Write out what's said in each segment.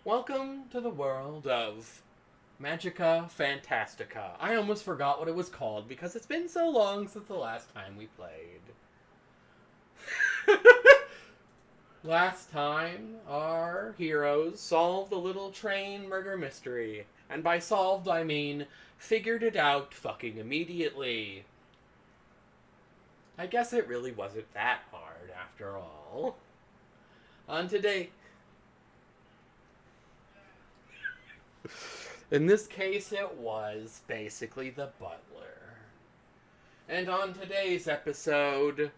Welcome to the world of Magica Fantastica. I almost forgot what it was called because it's been so long since the last time we played. Last time, our heroes solved a little train murder mystery. And by solved, I mean figured it out fucking immediately. I guess it really wasn't that hard after all. On today... In this case, it was basically the butler. And on today's episode,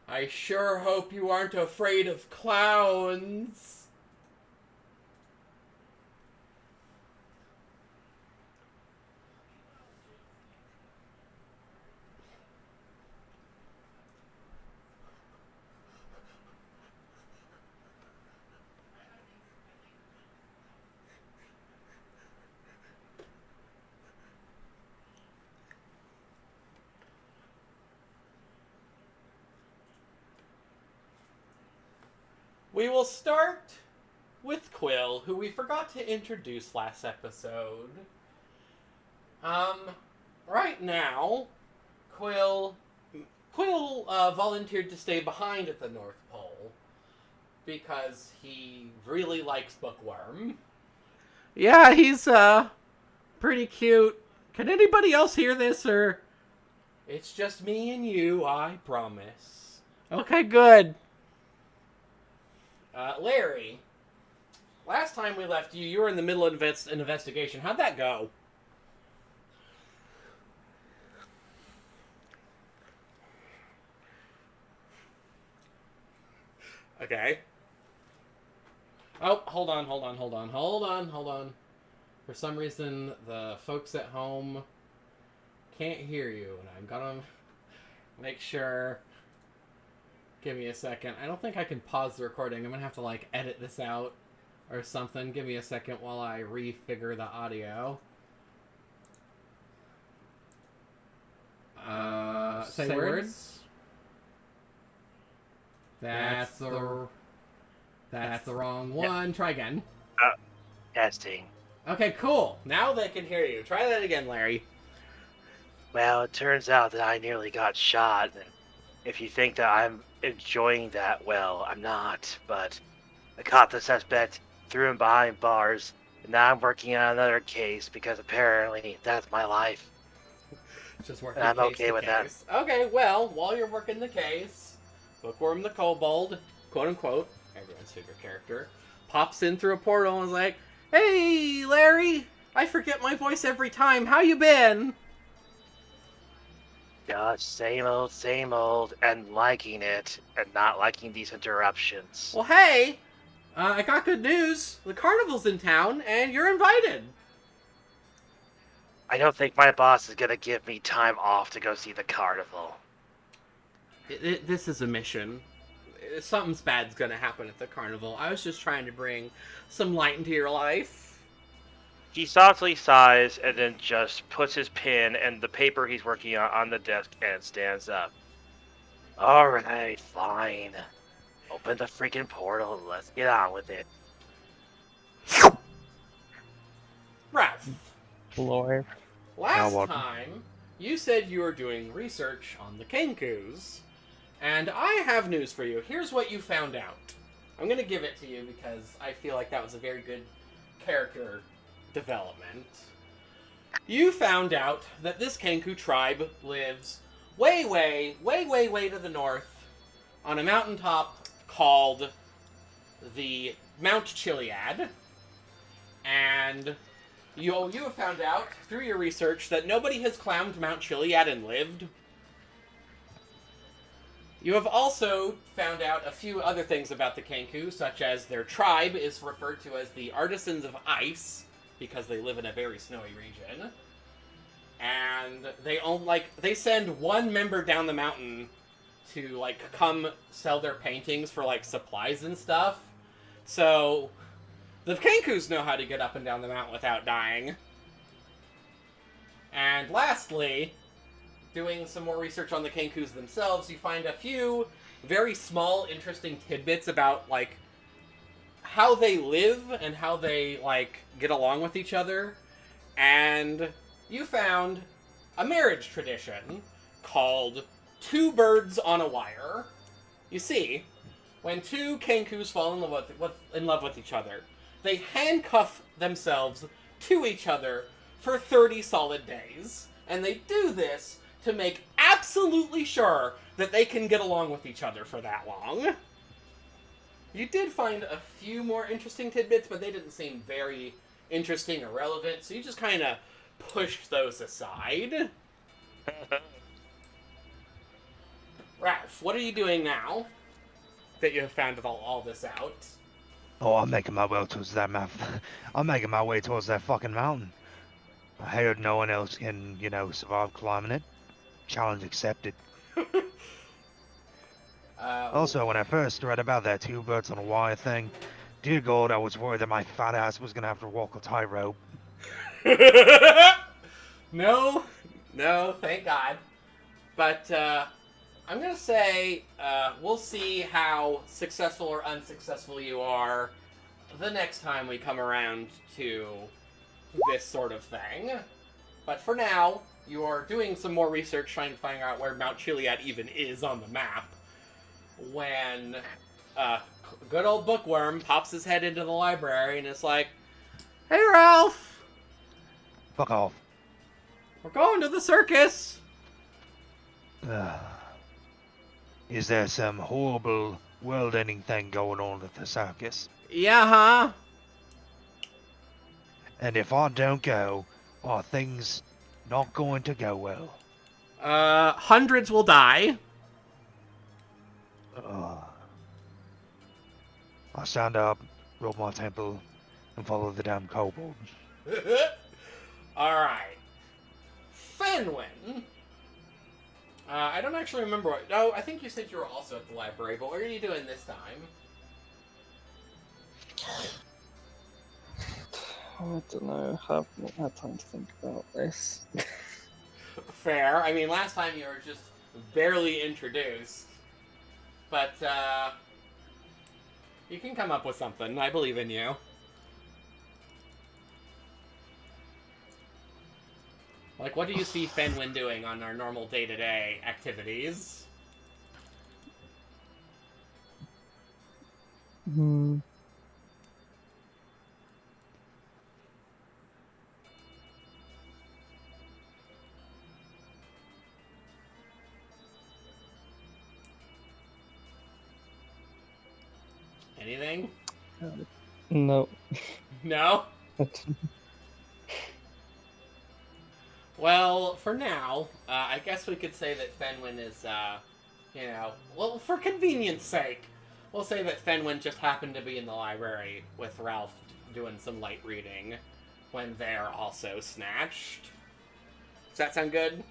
I sure hope you aren't afraid of clowns. We will start with Quill, who we forgot to introduce last episode. Right now, Quill volunteered to stay behind at the North Pole because he really likes Bookworm. Yeah, he's pretty cute. Can anybody else hear this, or? It's just me and you, I promise. Okay, good. Larry, last time we left you, you were in the middle of an investigation. How'd that go? Okay. Oh, hold on. For some reason, the folks at home can't hear you, and I'm gonna make sure... Give me a second. I don't think I can pause the recording. I'm gonna have to, edit this out or something. Give me a second while I refigure the audio. Say words. That's the wrong one. Yep. Try again. Testing. Okay, cool. Now they can hear you. Try that again, Larry. Well, it turns out that I nearly got shot. If you think that I'm enjoying that, well, I'm not. But I caught the suspect, threw him behind bars, and now I'm working on another case because apparently that's my life. Just working. And I'm okay with that. Okay, well, while you're working the case, Bookworm the Kobold, quote unquote, everyone's favorite character, pops in through a portal and is like, "Hey, Larry, I forget my voice every time. How you been?" Just same old, and liking it, and not liking these interruptions. Well, hey, I got good news. The Carnival's in town, and you're invited. I don't think my boss is gonna give me time off to go see the Carnival. This is a mission. Something's bad's gonna happen at the Carnival. I was just trying to bring some light into your life. He softly sighs and then just puts his pen and the paper he's working on the desk and stands up. Alright, fine. Open the freaking portal and let's get on with it. Ralph. Lord. Last time, you said you were doing research on the Kenkus, and I have news for you. Here's what you found out. I'm going to give it to you because I feel like that was a very good character development. You found out that this Kenku tribe lives way to the north on a mountaintop called the Mount Chiliad. And you have found out through your research that nobody has climbed Mount Chiliad and lived. You have also found out a few other things about the Kenku, such as their tribe is referred to as the Artisans of Ice, because they live in a very snowy region. And they send one member down the mountain to, come sell their paintings for, supplies and stuff. So, the Kenkus know how to get up and down the mountain without dying. And lastly, doing some more research on the Kenkus themselves, you find a few very small, interesting tidbits about, how they live and how they, like, get along with each other. And you found a marriage tradition called Two Birds on a Wire. You see, when two Kenkus fall in love with each other, they handcuff themselves to each other for 30 solid days. And they do this to make absolutely sure that they can get along with each other for that long. You did find a few more interesting tidbits, but they didn't seem very interesting or relevant, so you just kind of pushed those aside. Ralph, what are you doing now that you have found all this out? Oh, I'm making my way towards that I'm making my way towards that fucking mountain. I heard no one else can, survive climbing it. Challenge accepted. Also, when I first read about that two birds on a wire thing, dear God, I was worried that my fat ass was gonna have to walk a tightrope. No, thank God. But I'm gonna say we'll see how successful or unsuccessful you are the next time we come around to this sort of thing. But for now, you are doing some more research trying to find out where Mount Chiliad even is on the map. When good old Bookworm pops his head into the library and is like, "Hey, Ralph! Fuck off. We're going to the circus!" Is there some horrible world-ending thing going on at the circus? Yeah, huh? And if I don't go, are things not going to go well? Hundreds will die. I stand up, rub my temple, and follow the damn kobolds. Alright. Fenwin. I don't actually remember what... No, I think you said you were also at the library, but what are you doing this time? I don't know. I have not had time to think about this. Fair. I mean, last time you were just barely introduced. But, you can come up with something. I believe in you. Like, what do you see Fenwin doing on our normal day-to-day activities? Anything? No. No? Well, for now, I guess we could say that Fenwin is, well, for convenience sake, we'll say that Fenwin just happened to be in the library with Ralph doing some light reading when they're also snatched. Does that sound good?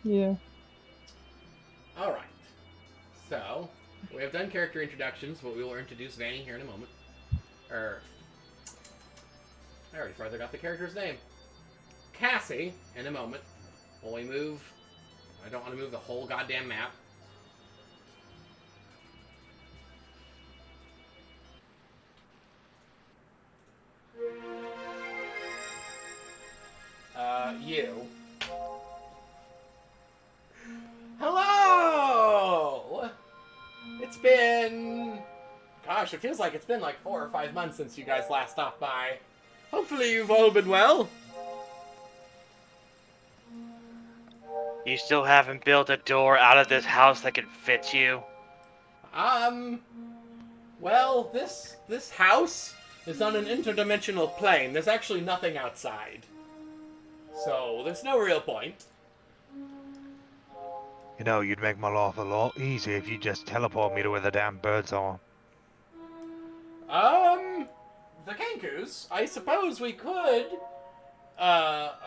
Yeah. Alright. So, we have done character introductions, but we will introduce Vanny here in a moment. I already further got the character's name. Cassie, in a moment. When we move... I don't want to move the whole goddamn map. You. Hello! It's been... Gosh, it feels like it's been like 4 or 5 months since you guys last stopped by. Hopefully you've all been well. You still haven't built a door out of this house that can fit you? Well, this house is on an interdimensional plane. There's actually nothing outside. So, there's no real point. You know, you'd make my life a lot easier if you just teleport me to where the damn birds are. The Kenkus, I suppose we could,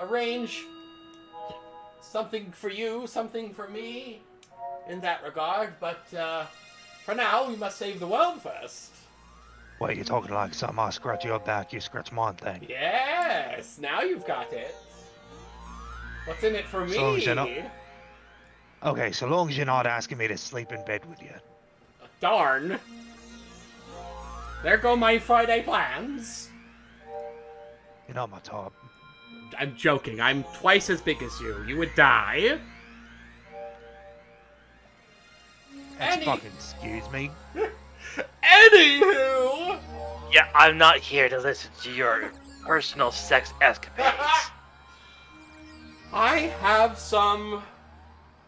arrange something for you, something for me, in that regard, but, for now, we must save the world first. Wait, you're talking like something I scratch your back, you scratch mine thing. Yes, now you've got it. What's in it for me? So long as you're not... Okay, so long as you're not asking me to sleep in bed with you. Darn. There go my Friday plans. You're not my top. I'm joking. I'm twice as big as you. You would die. Fucking excuse me. Anywho! Yeah, I'm not here to listen to your personal sex escapades. I have some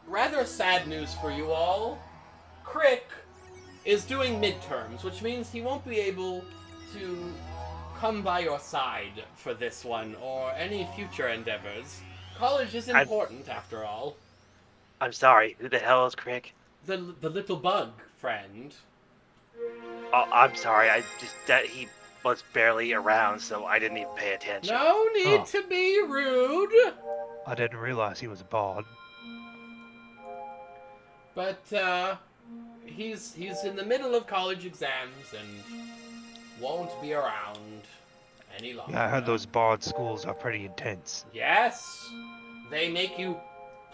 rather sad news for you all. Crick is doing midterms, which means he won't be able to come by your side for this one or any future endeavors. College is important, after all. I'm sorry, who the hell is Crick? The little bug friend. Oh, I'm sorry, he was barely around, so I didn't even pay attention. No need to be rude. I didn't realize he was a bard. But he's in the middle of college exams and won't be around any longer. Yeah, I heard those bard schools are pretty intense. Yes, they make you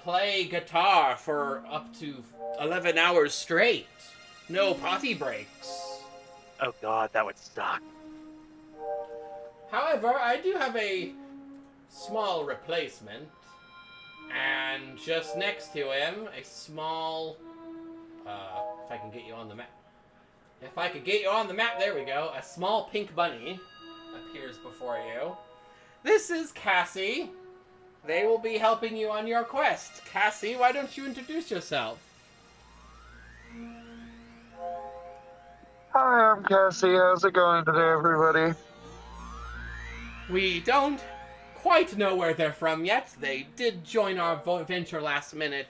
play guitar for up to 11 hours straight. No potty breaks. Oh god, that would suck. However, I do have a small replacement. And just next to him, a small... if I can get you on the map. If I could get you on the map, there we go. A small pink bunny appears before you. This is Cassie. They will be helping you on your quest. Cassie, why don't you introduce yourself? Hi, I'm Cassie. How's it going today, everybody? We don't quite know where they're from yet. They did join our venture last minute.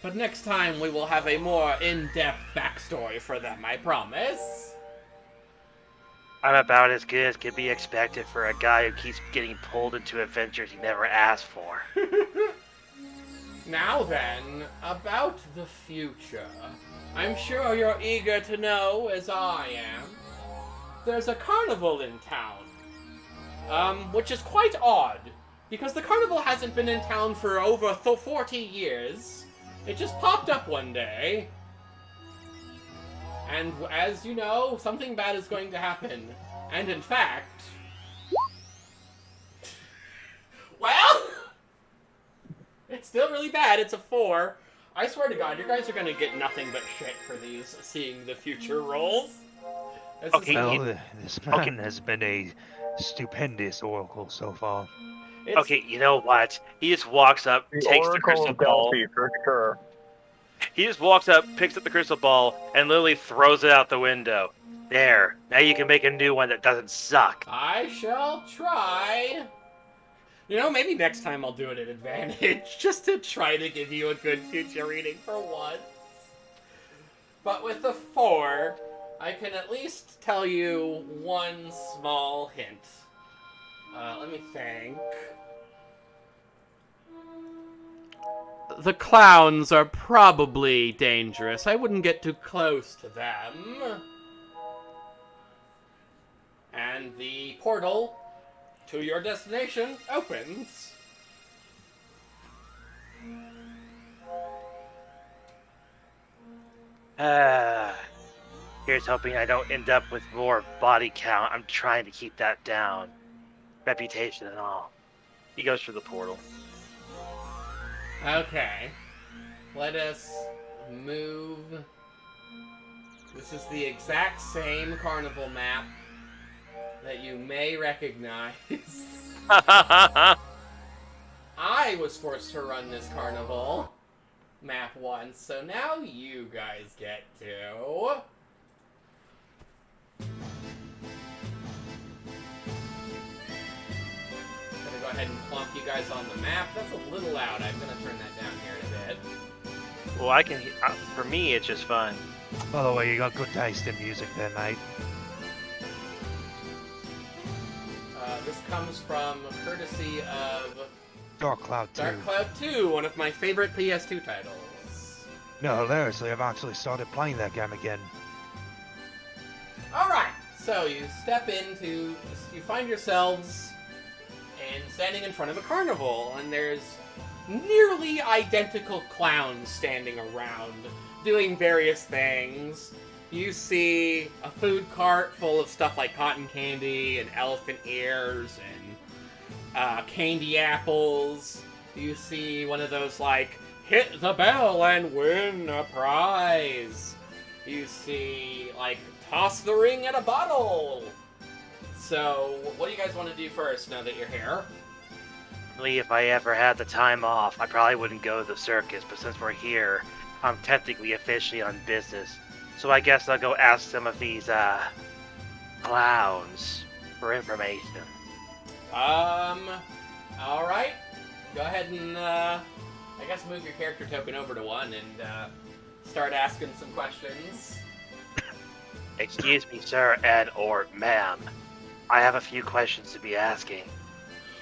But next time we will have a more in-depth backstory for them, I promise. I'm about as good as could be expected for a guy who keeps getting pulled into adventures he never asked for. Now then, about the future. I'm sure you're eager to know, as I am. There's a carnival in town. Which is quite odd, because the carnival hasn't been in town for over 40 years. It just popped up one day. And as you know, something bad is going to happen. And in fact... Well... It's still really bad. It's a 4. I swear to God, you guys are going to get nothing but shit for these seeing the future rolls. Okay, Well, this man has been a stupendous oracle so far. Okay, you know what? He just walks up, takes the crystal ball. For sure. He just walks up, picks up the crystal ball, and literally throws it out the window. There. Now you can make a new one that doesn't suck. I shall try. You know, maybe next time I'll do it at advantage, just to try to give you a good future reading for once. But with a 4, I can at least tell you one small hint. Let me think. The clowns are probably dangerous. I wouldn't get too close to them. And the portal to your destination opens. Here's hoping I don't end up with more body count. I'm trying to keep that down. Reputation and all. He goes through the portal. Okay. Let us move. This is the exact same Carnevil map that you may recognize. I was forced to run this Carnival map once, so now you guys get to. Gonna go ahead and plonk you guys on the map. That's a little loud. I'm gonna turn that down here in a bit. Well, I can. For me, it's just fun. By the way, you got good taste in music there, mate. This comes from courtesy of Dark Cloud 2. Dark Cloud 2, one of my favorite PS2 titles. No, hilariously, I've actually started playing that game again. Alright, so you you find yourselves standing in front of a carnival, and there's nearly identical clowns standing around, doing various things. You see a food cart full of stuff like cotton candy and elephant ears and candy apples. You see one of those like, hit the bell and win a prize. You see like, toss the ring at a bottle. So, what do you guys want to do first now that you're here? If I ever had the time off, I probably wouldn't go to the circus, but since we're here, I'm technically officially on business. So I guess I'll go ask some of these, clowns for information. Alright. Go ahead and, I guess move your character token over to 1 and, start asking some questions. Excuse me, sir, or ma'am. I have a few questions to be asking.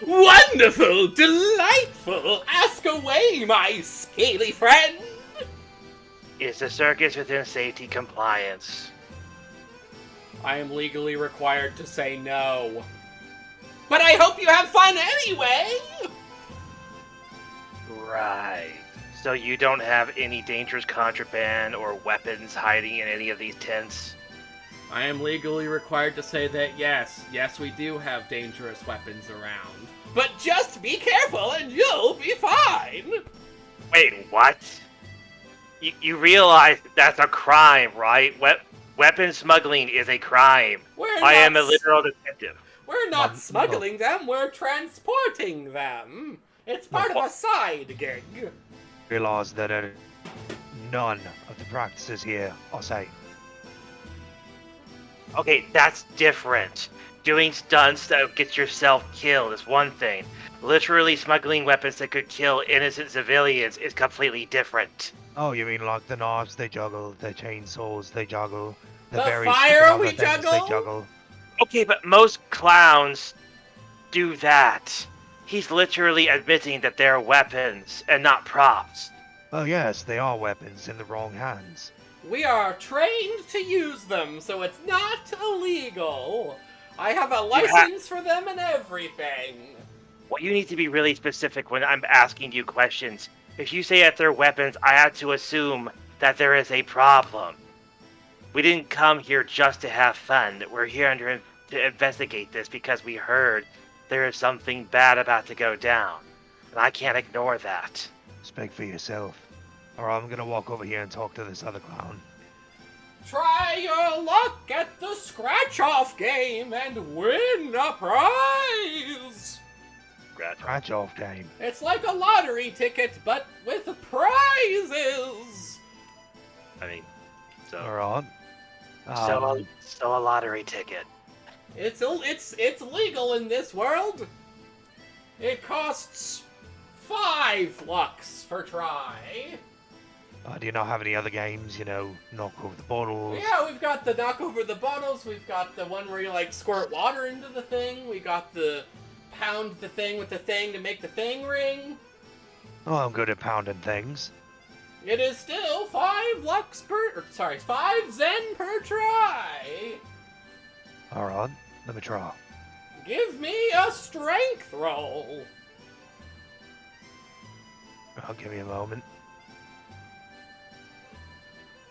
Wonderful! Delightful! Ask away, my scaly friend! Is the circus within safety compliance? I am legally required to say no. But I hope you have fun anyway! Right. So you don't have any dangerous contraband or weapons hiding in any of these tents? I am legally required to say that yes, we do have dangerous weapons around. But just be careful and you'll be fine! Wait, what? You realize that's a crime, right? Weapon smuggling is a crime. I am a literal detective. We're not smuggling them, we're transporting them. It's part of a side gig. Realize that none of the practices here are safe. Okay, that's different. Doing stunts that gets yourself killed is one thing. Literally smuggling weapons that could kill innocent civilians is completely different. Oh, you mean like the knives they juggle, the chainsaws they juggle, The various fire different we other things juggle? they juggle? Okay, but most clowns do that. He's literally admitting that they're weapons and not props. Oh yes, they are weapons in the wrong hands. We are trained to use them, so it's not illegal. I have a license for them and everything. Well, you need to be really specific when I'm asking you questions. If you say that they're weapons, I have to assume that there is a problem. We didn't come here just to have fun. We're here to investigate this because we heard there is something bad about to go down. And I can't ignore that. Speak for yourself. Alright, I'm gonna walk over here and talk to this other clown. Try your luck at the scratch-off game and win a prize! Scratch off game. It's like a lottery ticket, but with prizes! I mean, so Alright. so a lottery ticket. It's legal in this world. It costs 5 lux per try. Do you not have any other games, you know, knock over the bottles? Yeah, we've got the knock over the bottles, we've got the one where you like squirt water into the thing, we got the pound the thing with the thing to make the thing ring. Oh, I'm good at pounding things. It is still 5 zen per try. Alright, let me try. Give me a strength roll. Give me a moment.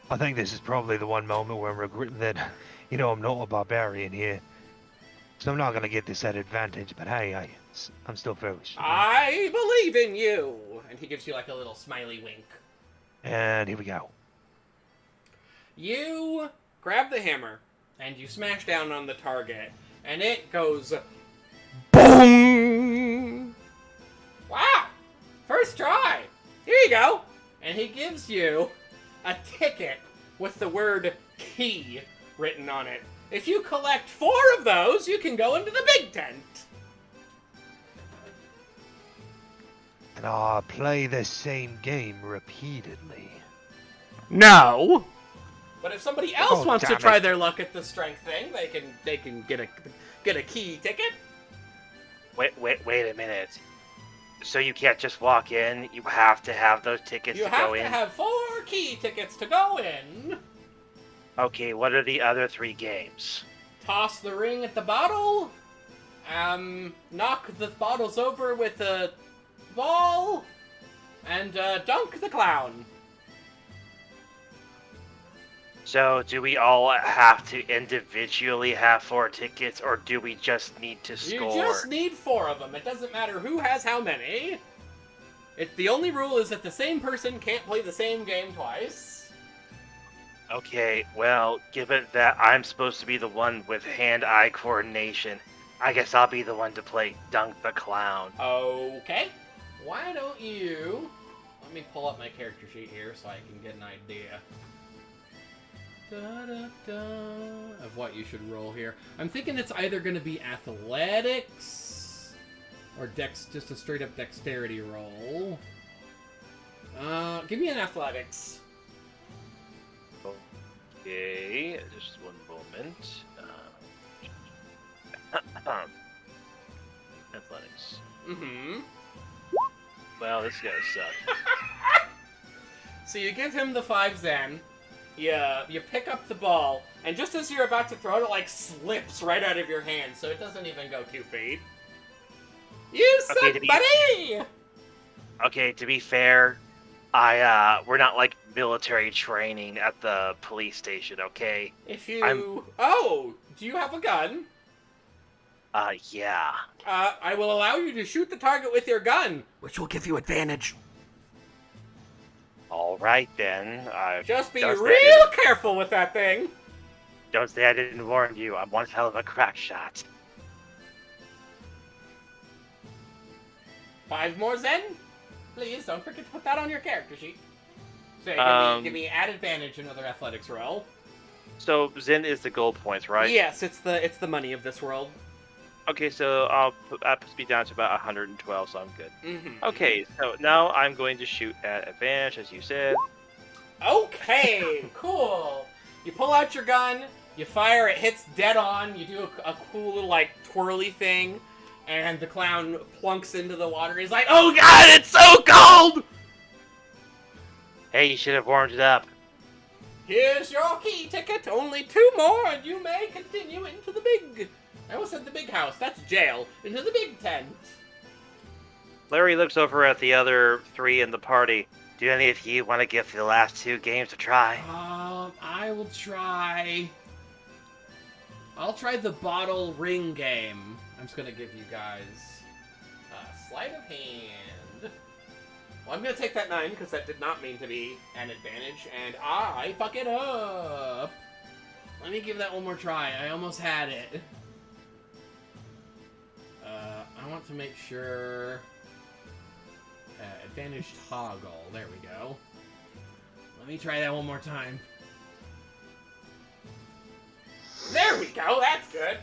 I think this is probably the one moment where I'm regretting that, you know, I'm not a barbarian here. So I'm not going to get this at advantage, but hey, I'm still foolish. I believe in you. And he gives you like a little smiley wink. And here we go. You grab the hammer and you smash down on the target and it goes boom. Wow. First try. Here you go. And he gives you a ticket with the word key written on it. If you collect 4 of those, you can go into the big tent. And I play the same game repeatedly. No. But if somebody else wants to damn try it. their luck at the strength thing, they can get a key ticket. Wait a minute. So you can't just walk in, you have to have those tickets You to have go to in? have 4 key tickets to go in. Okay, what are the other 3 games? Toss the ring at the bottle. Knock the bottles over with a ball. And dunk the clown. So, do we all have to individually have 4 tickets, or do we just need to You score? just need 4 of them. It doesn't matter who has how many. The only rule is that the same person can't play the same game twice. Okay, well, given that I'm supposed to be the one with hand-eye coordination, I guess I'll be the one to play Dunk the Clown. Okay. Why don't you... Let me pull up my character sheet here so I can get an idea. Of what you should roll here. I'm thinking it's either going to be athletics or just a straight up dexterity roll. Give me an athletics. Okay, just one moment. Athletics. Mm-hmm. Well, this guy's suck. So you give him the 5 Zen. You pick up the ball, and just as you're about to throw it, like slips right out of your hand, so it doesn't even go 2 feet. You suck, buddy! Okay, to be fair, we're not like military training at the police station, okay? If you... Oh! Do you have a gun? Yeah. I will allow you to shoot the target with your gun, which will give you advantage. Alright then. Just be Don't say real careful with that thing. Don't say I didn't warn you. I'm one hell of a crack shot. 5 more Zen? Please, don't forget to put that on your character sheet. So give me add advantage another athletics roll. So Zen is the goal points, right? Yes, it's the money of this world. Okay, so that puts me down to about 112, so I'm good. Mm-hmm. Okay, so now I'm going to shoot at advantage, as you said. Okay, cool. You pull out your gun, you fire, it hits dead on, you do a cool little, like, twirly thing, and the clown plunks into the water. He's like, oh god, it's so cold! Hey, you should have warmed it up. Here's your key ticket, only 2 more, and you may continue into the big... I almost said the big house, that's jail, into the big tent. Larry looks over at the other 3 in the party. Do any of you want to give the last 2 games a try? I will try... I'll try the bottle ring game. I'm just gonna give you guys a sleight of hand. Well, I'm gonna take that 9, because that did not mean to be an advantage, and I fuck it up. Let me give that one more try. I almost had it. I want to make sure... advantage toggle. There we go. Let me try that one more time. There we go. That's good.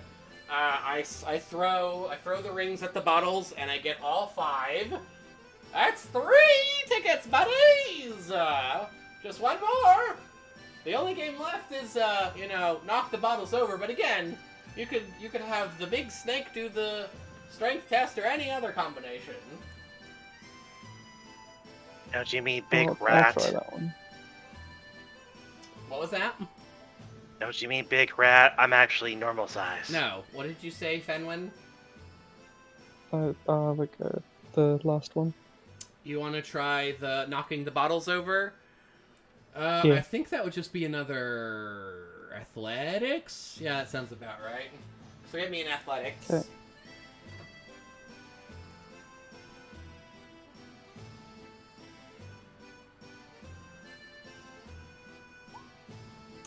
I throw the rings at the bottles, and I get all 5. That's 3 tickets, buddies. Just one more. The only game left is knock the bottles over. But again, you could have the big snake do the strength test or any other combination. Don't you mean big I'll rat? try that one. What was that? Don't you mean big rat? I'm actually normal size. No. What did you say, Fenwin? The last one. You want to try the knocking the bottles over? Yeah. I think that would just be another athletics. Yeah, that sounds about right. So give me an athletics. Okay.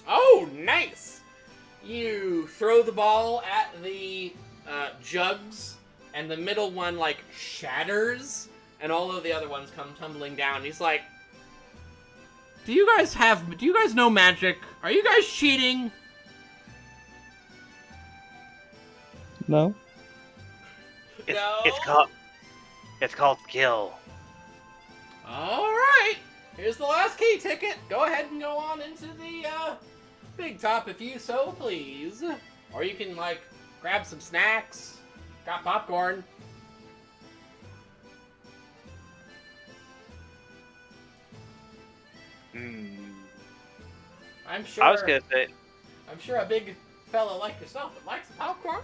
Oh, nice! You throw the ball at the jugs, and the middle one, like, shatters, and all of the other ones come tumbling down. He's like, do you guys know magic? Are you guys cheating? No? No? It's called skill. Alright! Here's the last key ticket. Go ahead and go on into the, big top if you so please. Or you can, like, grab some snacks. Got popcorn. I'm sure. I was gonna say. I'm sure a big fella like yourself would like some popcorn.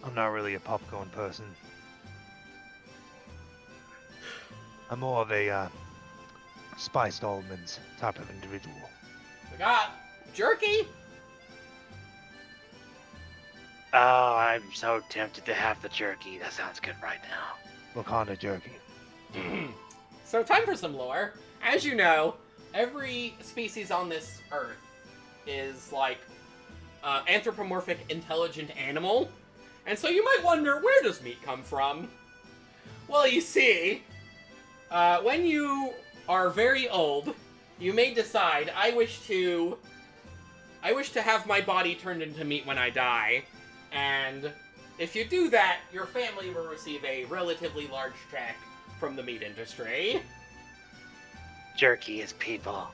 I'm not really a popcorn person. I'm more of a spiced almonds type of individual. I got jerky. Oh, I'm so tempted to have the jerky. That sounds good right now. What kind of jerky? So time for some lore. As you know, every species on this earth is like anthropomorphic intelligent animal. And so you might wonder, where does meat come from? Well, you see, when you are very old, you may decide, I wish to have my body turned into meat when I die. And if you do that, your family will receive a relatively large check from the meat industry. Jerky is people.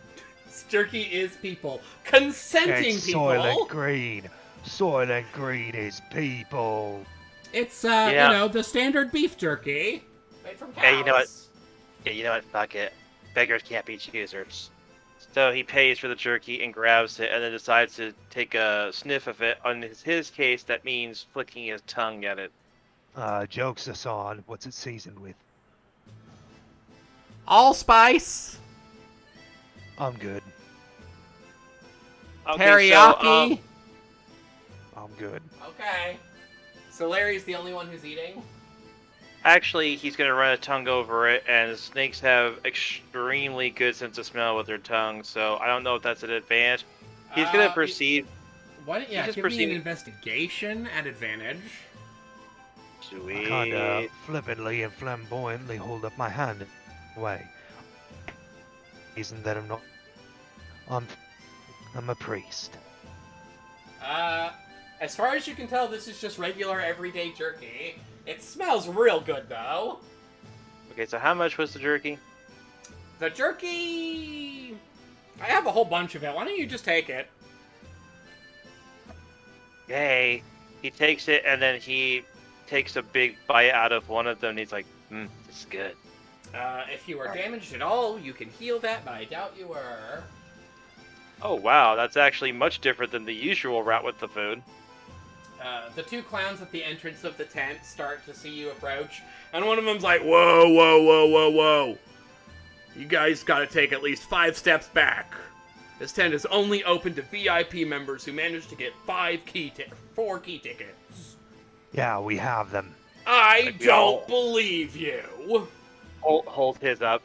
Jerky is people. Consenting It's people. Soylent Green. Soylent Green is people. It's, Yeah. the standard beef jerky. Made from cows. Hey, you know what? Yeah, you know what? Fuck it. Beggars can't be choosers. So he pays for the jerky and grabs it and then decides to take a sniff of it. On his case, that means flicking his tongue at it. Jokes aside, what's it seasoned with? Allspice. I'm good. Teriyaki. I'm good. Okay. So Larry's the only one who's eating? Actually, he's going to run a tongue over it, and snakes have extremely good sense of smell with their tongue, so I don't know if that's an advantage. He's going to proceed. Why don't you just give me proceed- an investigation at advantage? I Sweet. kinda flippantly and flamboyantly hold up my hand away. Reason that I'm not. I'm a priest. As far as you can tell, this is just regular everyday jerky. It smells real good, though. Okay, so how much was the jerky? The jerky... I have a whole bunch of it. Why don't you just take it? Yay. He takes it, and then he takes a big bite out of one of them, and he's like, this is good. If you are damaged at all, you can heal that, but I doubt you were. Oh, wow, that's actually much different than the usual route with the food. The two clowns at the entrance of the tent start to see you approach, and one of them's like, whoa, whoa, whoa, whoa, whoa. You guys gotta take at least 5 steps back. This tent is only open to VIP members who manage to get 4 key tickets. Yeah, we have them. I don't believe you. Hold his up.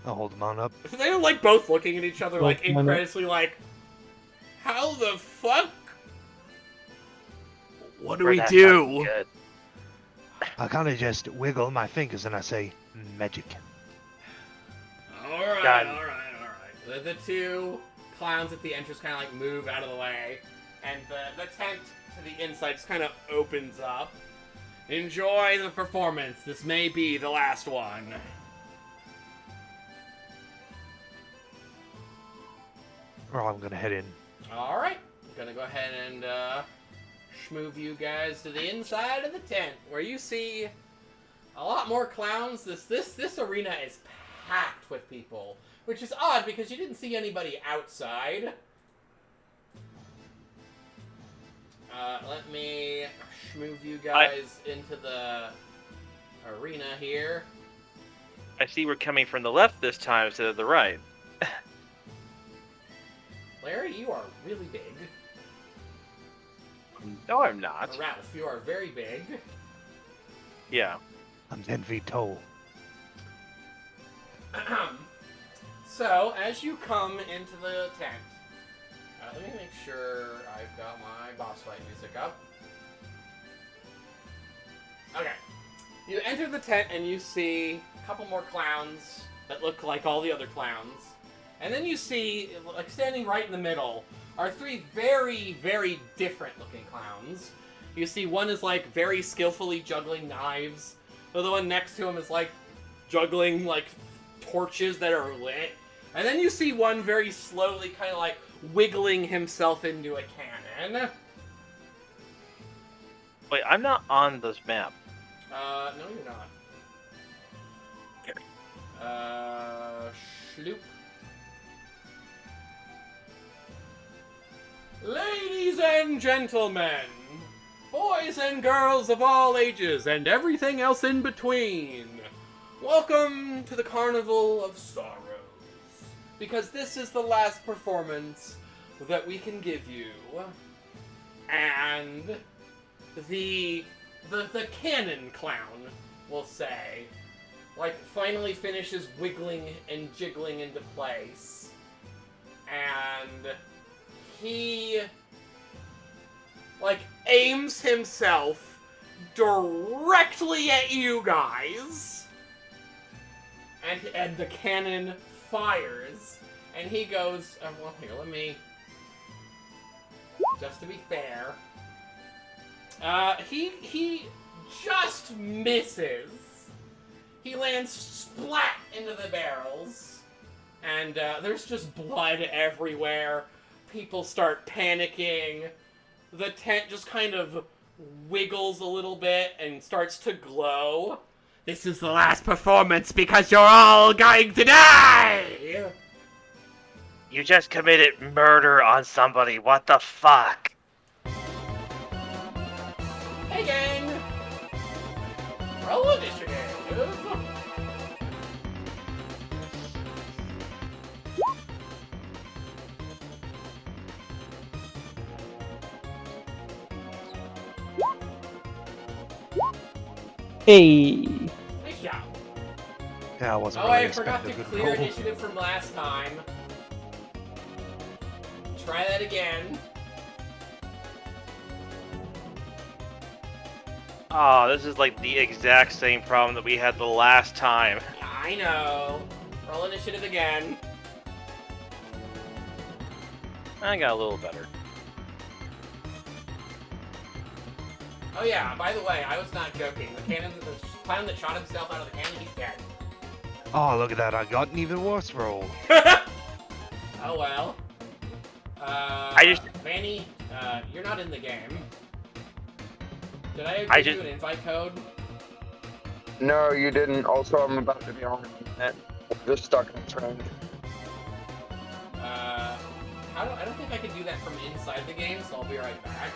I'll hold them on up. They're like both looking at each other like Like, why not? incredulously like, how the fuck? What do We're we that do? fucking good. I kind of just wiggle my fingers and I say, magic. Alright, Done. alright. The two clowns at the entrance kind of like move out of the way, and the tent to the inside just kind of opens up. Enjoy the performance. This may be the last one. Or I'm gonna head in. Alright, I'm gonna go ahead and schmoove you guys to the inside of the tent, where you see a lot more clowns. This arena is packed with people, which is odd because you didn't see anybody outside. Let me schmoove you guys into the arena here. I see we're coming from the left this time instead of the right. Larry, you are really big. No, I'm not. Ralph, you are very big. Yeah. I'm 10 feet tall. So, as you come into the tent, let me make sure I've got my boss fight music up. Okay. You enter the tent and you see a couple more clowns that look like all the other clowns. And then you see, like standing right in the middle, are 3 very, very different looking clowns. You see one is like very skillfully juggling knives. The other one next to him is like juggling like torches that are lit. And then you see one very slowly kind of like wiggling himself into a cannon. Wait, I'm not on this map. No, you're not. Schloop. Ladies and gentlemen, boys and girls of all ages, and everything else in between, welcome to the Carnival of Sorrows. because this is the last performance that we can give you. And the cannon clown, we'll say, like, finally finishes wiggling and jiggling into place. And he, like, aims himself directly at you guys. And the cannon fires. And he goes, well, here, let me, just to be fair, he just misses. He lands splat into the barrels, and there's just blood everywhere. People start panicking. The tent just kind of wiggles a little bit and starts to glow. This is the last performance because you're all going to die! You just committed murder on somebody. What the fuck? Hey, gang! Roll initiative! Hey! Nice job. Yeah, I wasn't Oh, really I forgot to expecting a clear good roll. initiative from last time. Try that again. Oh, this is like the exact same problem that we had the last time. I know. Roll initiative again. I got a little better. Oh yeah, by the way, I was not joking. The clown that shot himself out of the cannon, he's dead. Oh, look at that. I got an even worse roll. Oh well. Vanny, you're not in the game. Did I give you an invite code? No, you didn't. Also, I'm about to be on it. I'm just stuck in a trend. I don't think I can do that from inside the game, so I'll be right back.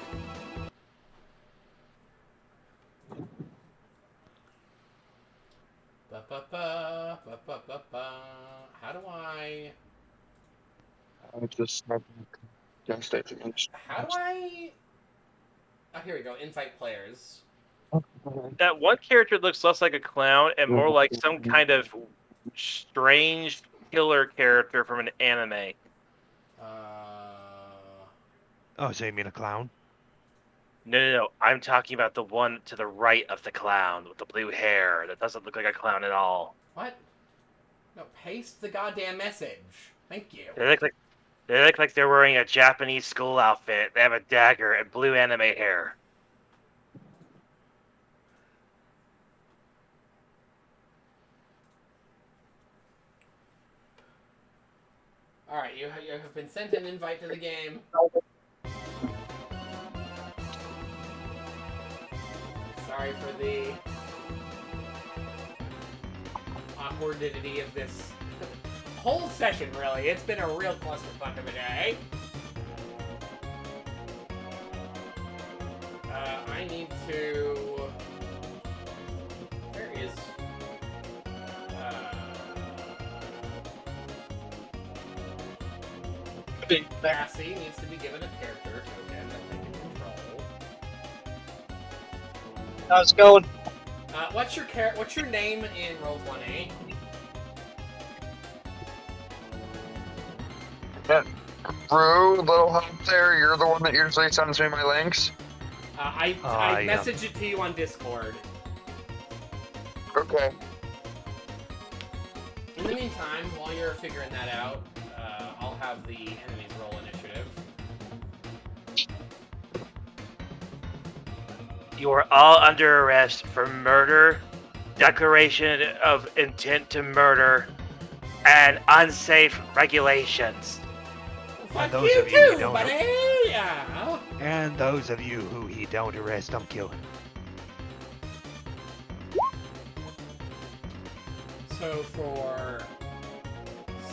How do I... I'm just gas station. How do I... Oh, here we go. Insight players. That one character looks less like a clown and more like some kind of strange killer character from an anime. Oh, so you mean a clown? No. I'm talking about the one to the right of the clown with the blue hair that doesn't look like a clown at all. What? No, paste the goddamn message. Thank you. They look like they're wearing a Japanese school outfit. They have a dagger and blue anime hair. Alright, you have been sent an invite to the game. Sorry for the awkwardity of this whole session, really. It's been a real clusterfuck of a day. I need to... Where is... Cassie needs to be given a character token that they can control. How's it going? What's your name in Roll20? Brew, little help there. You're the one that usually sends me my links. I yeah. messaged it to you on Discord. Okay. In the meantime, while you're figuring that out, I'll have the enemies roll initiative. You are all under arrest for murder, declaration of intent to murder, and unsafe regulations. Fuck those you of you who too, don't buddy! Yeah. And those of you who he don't arrest, I'm killing. So for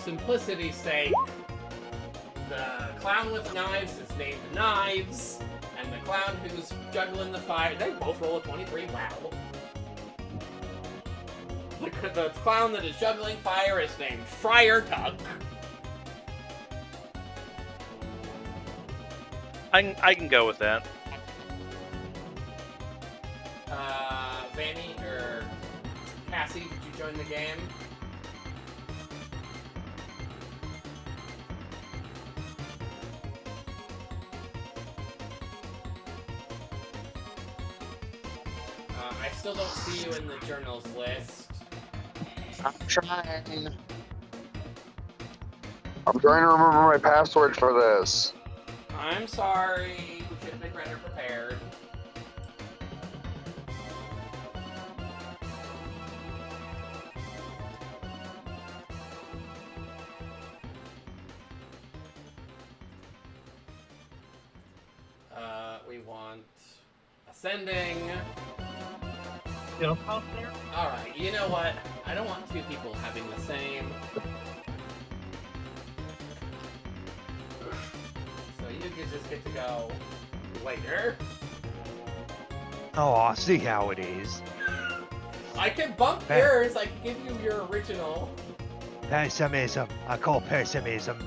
simplicity's sake, the clown with knives is named Knives, and the clown who's juggling the fire, they both roll a 23, wow. The clown that is juggling fire is named Friar Tuck, I can go with that. Vanny or Cassie, did you join the game? I still don't see you in the journals list. I'm trying. I'm trying to remember my password for this. I'm sorry. We should have been better prepared. We want ascending. Alright, you know what? I don't want two people having the same. So you can just get to go later. Oh, I see how it is. I can bump Hey. yours, I can give you your original. Pessimism. I call pessimism.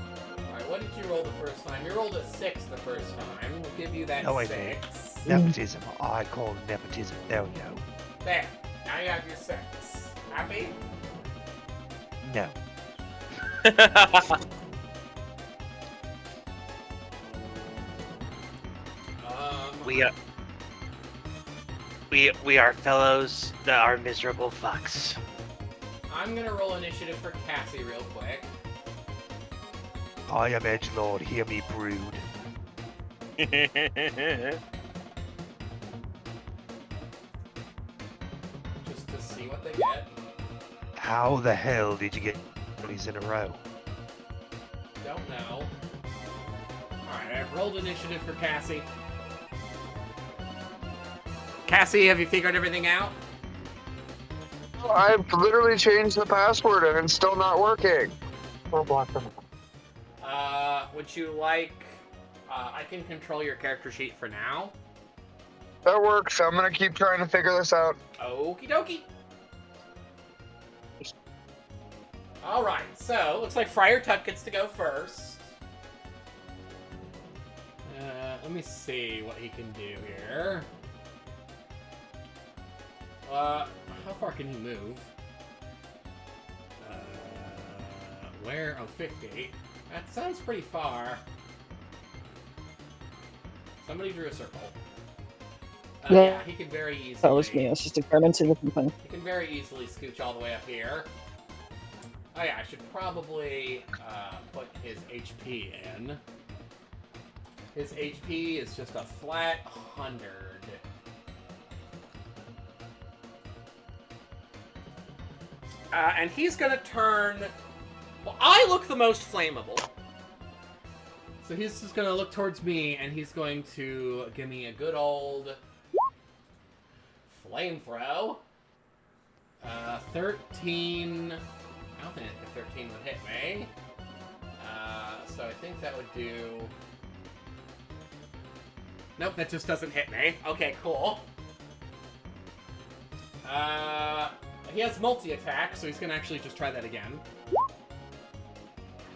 Alright, what did you roll the first time? You rolled a 6 the first time. We'll give you that No, wait, 6. Nepotism. I call nepotism. There we go. There. Now you have your 6. Happy? No. We are fellows that are miserable fucks. I'm gonna roll initiative for Cassie real quick. I am edgelord. Hear me brood. Just to see what they get. How the hell did you get these in a row? Don't know. Alright, I've rolled initiative for Cassie. Cassie, have you figured everything out? I've literally changed the password and it's still not working. Would you like... I can control your character sheet for now. That works. I'm gonna keep trying to figure this out. Okie dokie. Alright, so, looks like Friar Tuck gets to go first. Let me see what he can do here. How far can he move? Where? Oh, 50. That sounds pretty far. Somebody drew a circle. Yeah, he can very easily... That was me. I was just experimenting with something. He can very easily scooch all the way up here. Oh yeah, I should probably put his HP in. His HP is just a flat 100. And he's gonna turn... Well, I look the most flammable. So he's just gonna look towards me, and he's going to give me a good old... flame throw. 13... I don't think a 13 would hit me. So I think that would do... Nope, that just doesn't hit me. Okay, cool. He has multi-attack, so he's gonna actually just try that again.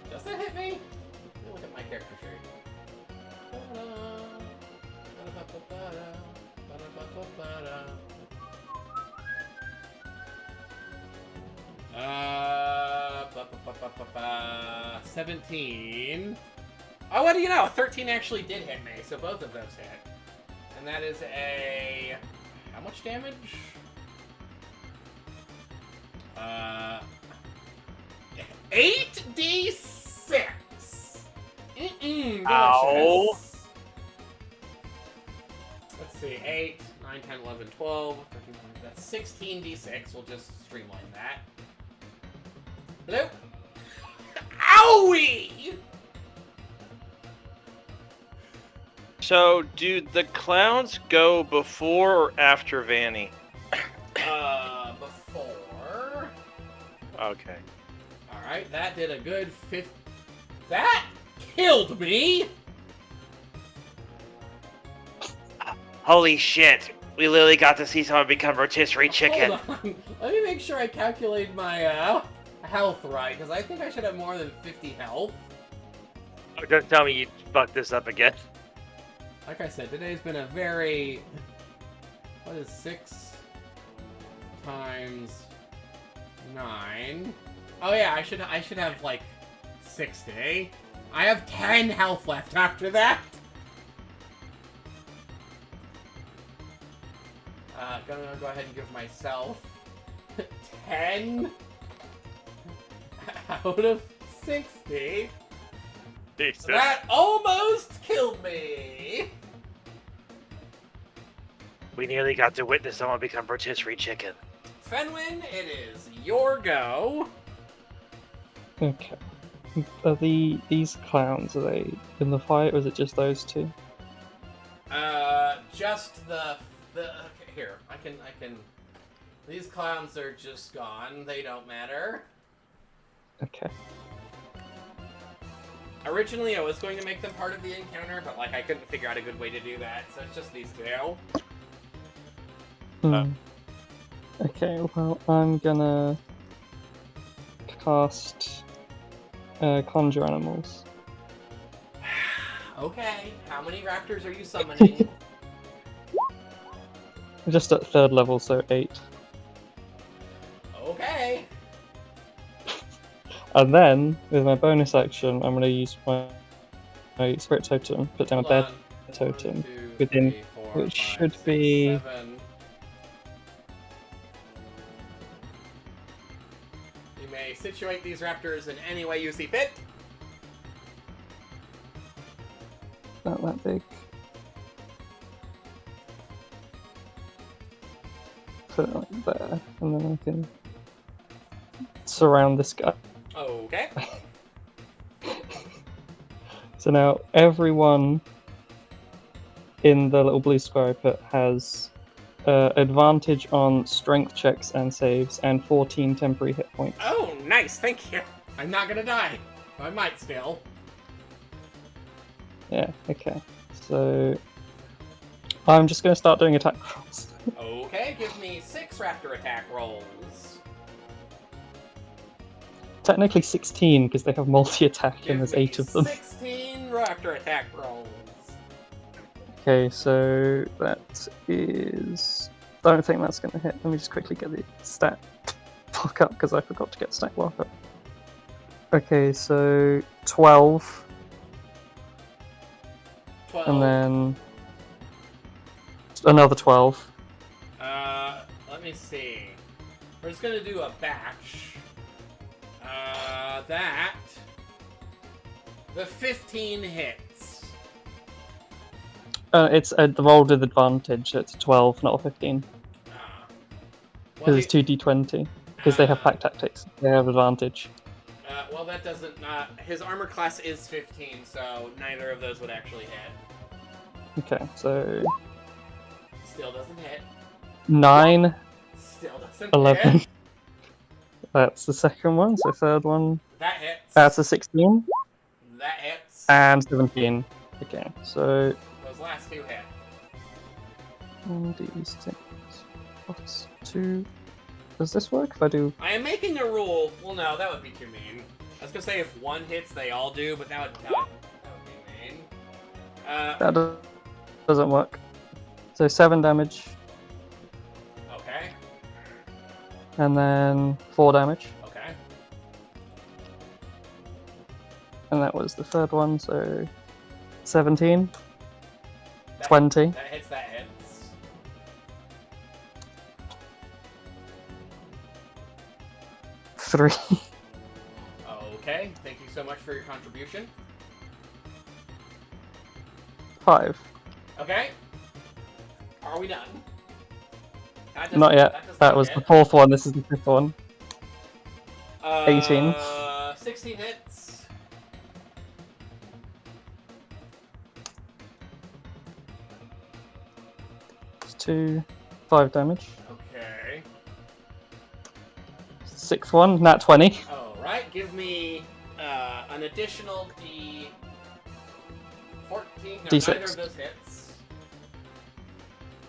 Does that hit me? Let me look at my character sheet. Uh, 17. Oh, what do you know? 13 actually did hit me, so both of those hit. And that is a... How much damage? 8d6! Ow. Delicious. Let's see, 8, 9, 10, 11, 12, 13, 14, that's 16d6. We'll just streamline that. Hello? Owie! So, do the clowns go before or after Vanny? Before. Okay. Alright, that did a good 50. That killed me! Holy shit! We literally got to see someone become rotisserie chicken. Hold on. Let me make sure I calculate my health right, because I think I should have more than 50 health. Oh, don't tell me you fucked this up again. Like I said, today's been a very... What is 6 times 9? Oh yeah, I should have like 60. I have 10 health left after that. Gonna go ahead and give myself 10 out of 60. Jesus. That almost killed me. We nearly got to witness someone become rotisserie chicken. Fenwin, it is your go. Okay. Are these clowns, are they in the fight, or is it just those two? Just the okay, here. I can. These clowns are just gone. They don't matter. Okay. Originally, I was going to make them part of the encounter, but like I couldn't figure out a good way to do that, so it's just these two. Okay, well, I'm gonna cast Conjure Animals. Okay, how many raptors are you summoning? I'm just at 3rd level, so 8. Okay. And then, with my bonus action, I'm gonna use my Spirit Totem, put down a Hold Bear on. Totem 1, 2, within, 3, 4, which 5, should 6, be... 7. You may situate these raptors in any way you see fit. Not that big. Put it like there, and then I can surround this guy. Okay. So now everyone in the little blue square I put has advantage on strength checks and saves, and 14 temporary hit points. Oh, nice. Thank you. I'm not gonna die. I might still. Yeah, okay. So I'm just going to start doing attack rolls. Okay, give me 6 raptor attack rolls. Technically 16, because they have multi-attack and there's 8 of them. 16 raptor attack rolls. Okay, so that is... I don't think that's going to hit. Let me just quickly get the stat block up, because I forgot to get stat block up. Okay, so 12. 12. And then another 12. Let me see. We're just gonna do a batch. The 15 hits. It's a roll with advantage. It's 12, not a 15. Because it's 2d20. Because they have pack tactics. They have advantage. Well, that doesn't. His armor class is 15, so neither of those would actually hit. Okay, so Still doesn't hit. 9, Still doesn't 11. hit. That's the second one, so third one. That hits. That's a 16. That hits. And 17. Okay, so Those last two hit. 1d6 plus 2. Does this work if I do? I am making a rule. Well, no, that would be too mean. I was gonna say if one hits, they all do, but that would be mean. That doesn't work. So 7 damage, Okay. and then 4 damage. Okay. And that was the third one, so 17, That, 20. That hits. That hits. 3. Okay. Thank you so much for your contribution. 5. Okay. Are we done? That doesn't- Not yet. does That not was hit. the fourth one, this is the fifth one. 18. 16 hits. 2, 5 damage. Okay. Sixth one, nat 20. Alright, give me an additional D14. No, D6. neither of those hits.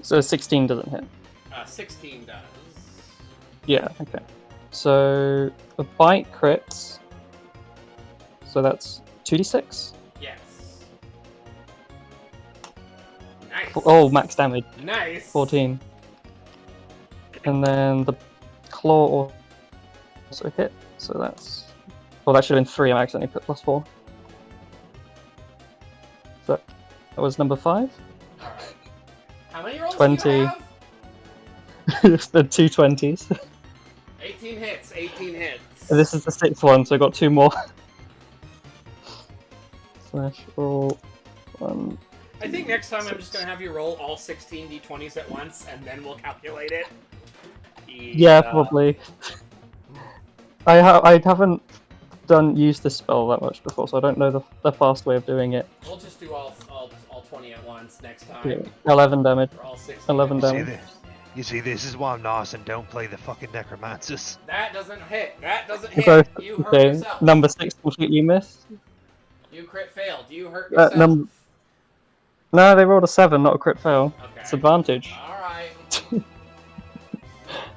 So 16 doesn't hit. 16 does. Yeah, okay. So the bite crits. So that's 2d6. Yes. Nice. Oh, max damage, Nice. 14. And then the claw also hit, so that's... Well, that should have been 3, I accidentally put +4. So that was number 5. Alright. How many rolls 20. do you have? The 2 20s. 18 hits, 18 hits. And this is the 6th one, so I got 2 more. Slash roll 1. I think next time I'm just gonna have you roll all 16 d20s at once, and then we'll calculate it. Yeah, probably. I haven't used this spell that much before, so I don't know the fast way of doing it. We'll just do all 20 at once next time. Yeah. 11 damage. Or all 16. 11 You see damage. this? You see, this is why I'm nice and don't play the fucking necromancers. That doesn't hit. That doesn't hit. Both, You hurt okay. yourself. Number 6 completely missed. You crit failed. You hurt yourself. No, they rolled a 7, not a crit fail. Okay. It's advantage. Alright.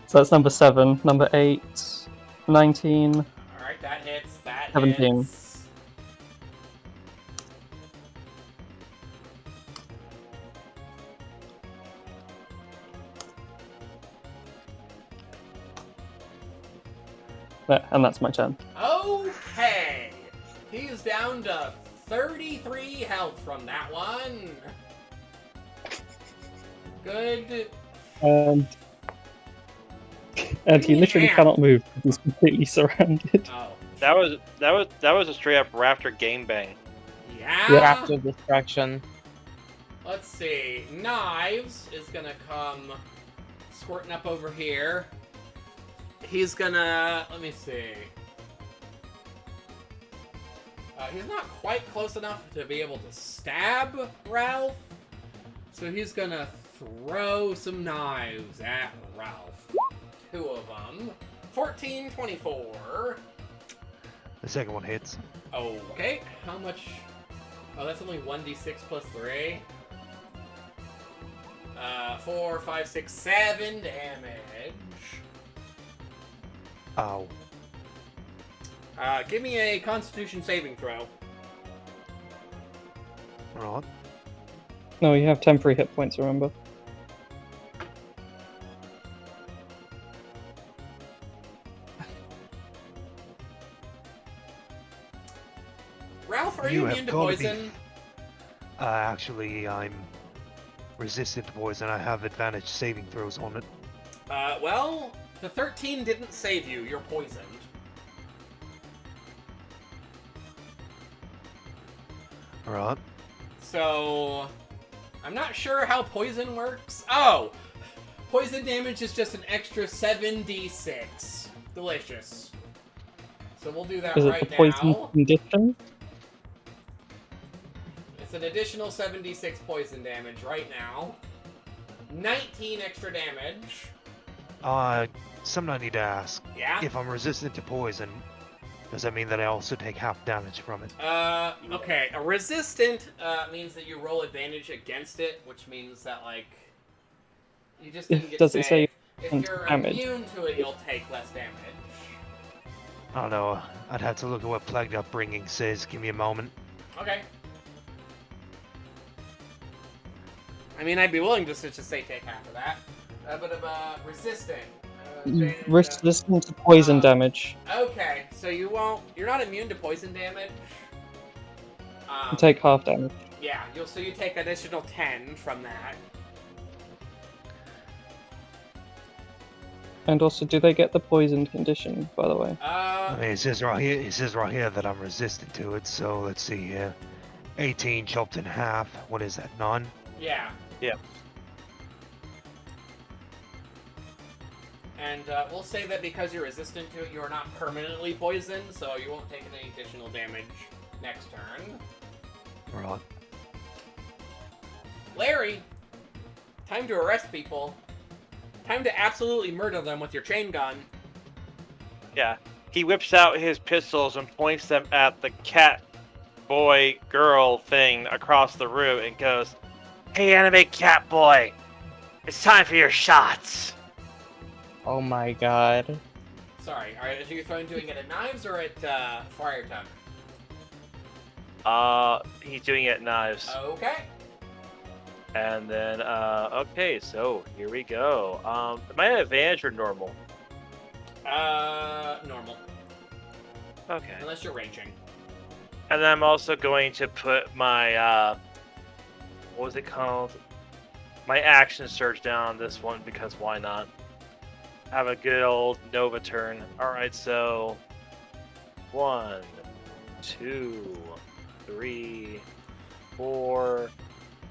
So that's number 7. Number 8, 19. Alright, that hits. That 17. hits. And that's my turn. Okay. He's down to 33 health from that one. Good. And he literally Yeah. cannot move. He's completely surrounded. Oh. That was a straight up Raptor gangbang. Yeah. Raptor destruction. Let's see. Knives is gonna come squirting up over here. He's gonna... Let me see. He's not quite close enough to be able to stab Ralph. So he's gonna throw some knives at Ralph. 2 of them. 14, 24. The second one hits. Okay. How much... Oh, that's only 1d6 plus 3. 4, 5, 6, 7 damage. Ow. Give me a Constitution saving throw. Right. No, you have temporary hit points, remember? Ralph, are you You have immune to gotta be- poison? Actually, I'm resistant to poison. I have advantage saving throws on it. Well, the 13 didn't save you. You're poisoned. Right. So, I'm not sure how poison works. Oh! Poison damage is just an extra 7d6. Delicious. So we'll do that Is it right the poison now. condition? It's an additional 7d6 poison damage right now. 19 extra damage. Something I need to ask. Yeah? If I'm resistant to poison, does that mean that I also take half damage from it? Okay. A resistant, means that you roll advantage against it, which means that, like, you just didn't get Does it say If and you're damage? immune to it, you'll take less damage. I don't know. I'd have to look at what Plagued Upbringing says. Give me a moment. Okay. I mean, I'd be willing just to say take half of that. Resistant. advantage, Resistant to poison damage. Okay, so you're not immune to poison damage. You take half damage. Yeah, so you take additional 10 from that. And also, do they get the poison condition, by the way? I mean, it says right here. It says right here that I'm resistant to it. So let's see here. 18 chopped in half. What is that? 9. Yeah. Yeah. And we'll say that because you're resistant to it, you are not permanently poisoned, so you won't take any additional damage next turn. Right. Larry, time to arrest people. Time to absolutely murder them with your chain gun. Yeah. He whips out his pistols and points them at the cat boy girl thing across the room and goes, Hey, anime cat boy, it's time for your shots. Oh my god. Sorry, are you doing it at knives or at fire tuck? he's doing it at knives. Okay. And then, okay, so here we go. Am I at advantage or normal? Normal. Okay. Unless you're raging. And then I'm also going to put my, what was it called? My action surge down on this one because why not? Have a good old Nova turn. Alright, so 1, 2, 3, 4,